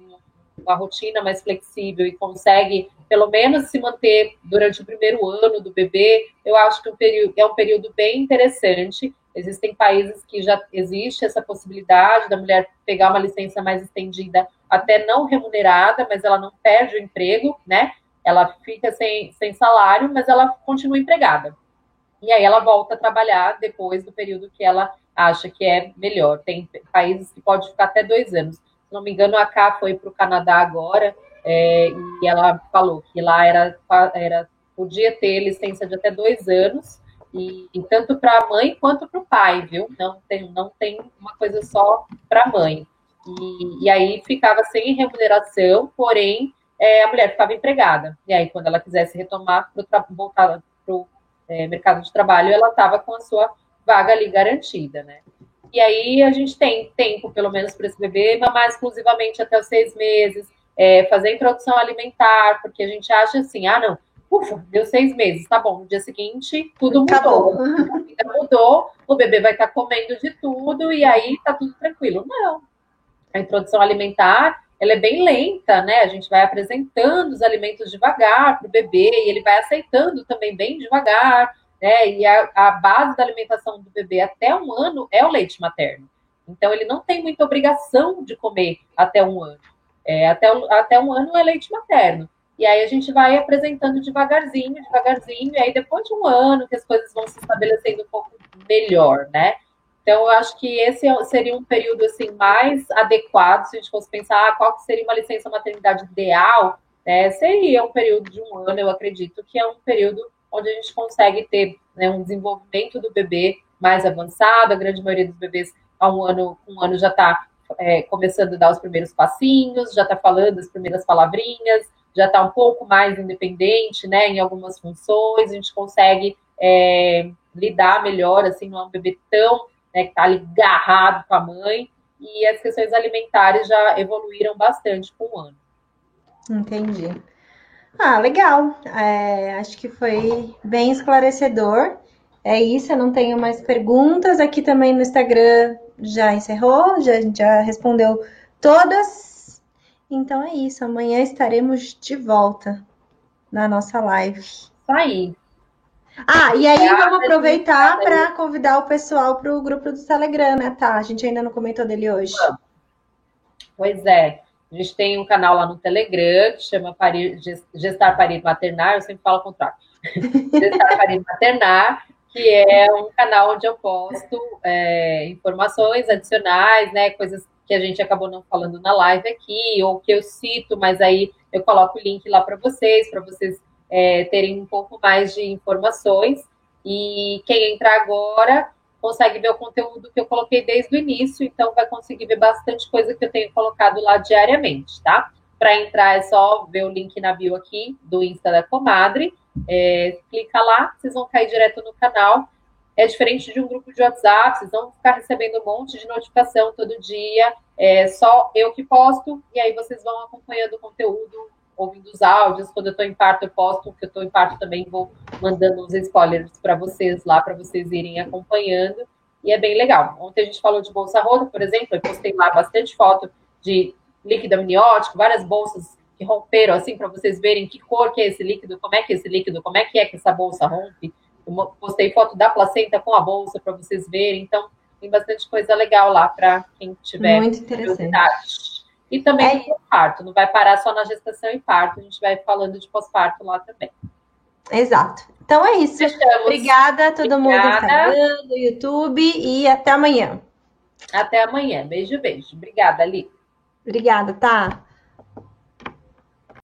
uma rotina mais flexível e consegue pelo menos se manter durante o primeiro ano do bebê, eu acho que é um período bem interessante. Existem países que já existe essa possibilidade da mulher pegar uma licença mais estendida, até não remunerada, mas ela não perde o emprego, né? Ela fica sem salário, mas ela continua empregada. E aí ela volta a trabalhar depois do período que ela acha que é melhor. Tem países que pode ficar até 2 anos. Se não me engano, a Cá foi para o Canadá agora, e ela falou que lá podia ter licença de até 2 anos, e tanto para a mãe quanto para o pai, viu? Não tem uma coisa só para a mãe. E aí ficava sem remuneração, porém a mulher ficava empregada. E aí, quando ela quisesse retomar, voltar para o mercado de trabalho, ela estava com a sua vaga ali garantida, né? E aí a gente tem tempo, pelo menos, para esse bebê mamar exclusivamente até os 6 meses, fazer introdução alimentar, porque a gente acha assim, não, ufa, deu 6 meses, tá bom, no dia seguinte tudo Acabou. mudou, a vida mudou, o bebê vai estar comendo de tudo e aí tá tudo tranquilo. Não, a introdução alimentar ela é bem lenta, né? A gente vai apresentando os alimentos devagar para o bebê e ele vai aceitando também bem devagar, né? E a base da alimentação do bebê até 1 ano é o leite materno. Então ele não tem muita obrigação de comer até 1 ano. Até 1 ano é leite materno. E aí a gente vai apresentando devagarzinho, devagarzinho, e aí depois de 1 ano que as coisas vão se estabelecendo um pouco melhor, né? Então, eu acho que esse seria um período assim mais adequado, se a gente fosse pensar qual seria uma licença maternidade ideal, né? Seria um período de 1 ano, eu acredito que é um período onde a gente consegue ter, né, um desenvolvimento do bebê mais avançado. A grande maioria dos bebês a 1 ano já está começando a dar os primeiros passinhos, já está falando as primeiras palavrinhas, já está um pouco mais independente, né, em algumas funções, a gente consegue lidar melhor, assim, não é um bebê tão, né, que está ali agarrado com a mãe, e as questões alimentares já evoluíram bastante com o ano. Entendi. Legal. Acho que foi bem esclarecedor. É isso, eu não tenho mais perguntas. Aqui também no Instagram já encerrou, já respondeu todas. Então é isso. Amanhã estaremos de volta na nossa live. Isso aí. E aí vamos aproveitar para convidar o pessoal para o grupo do Telegram, né? Tá, a gente ainda não comentou dele hoje. Pois é. A gente tem um canal lá no Telegram que chama Gestar, Parir, Maternar. Eu sempre falo o contrário. Gestar, Parir, Maternar, que é um canal onde eu posto informações adicionais, né? Coisas que a gente acabou não falando na live aqui, ou que eu cito, mas aí eu coloco o link lá para vocês terem um pouco mais de informações. E quem entrar agora consegue ver o conteúdo que eu coloquei desde o início, então vai conseguir ver bastante coisa que eu tenho colocado lá diariamente, tá? Para entrar é só ver o link na bio aqui do Insta da Comadre. Clica lá, vocês vão cair direto no canal. É diferente de um grupo de WhatsApp, vocês vão ficar recebendo um monte de notificação todo dia. É só eu que posto, e aí vocês vão acompanhando o conteúdo, ouvindo os áudios. Quando eu estou em parto, eu posto, porque eu estou em parto também vou mandando uns spoilers para vocês lá, para vocês irem acompanhando. E é bem legal. Ontem a gente falou de bolsa roda, por exemplo, eu postei lá bastante foto de líquido amniótico, várias bolsas que romperam, assim, para vocês verem que cor que é esse líquido, como é que é esse líquido, como é que essa bolsa rompe. Eu postei foto da placenta com a bolsa para vocês verem. Então, tem bastante coisa legal lá para quem tiver curiosidade. E também do pós-parto. Não vai parar só na gestação e parto. A gente vai falando de pós-parto lá também. Exato. Então é isso. Fechamos. Obrigada a todo mundo do Instagram, do YouTube e até amanhã. Até amanhã. Beijo, beijo. Obrigada, Ali. Obrigada, tá?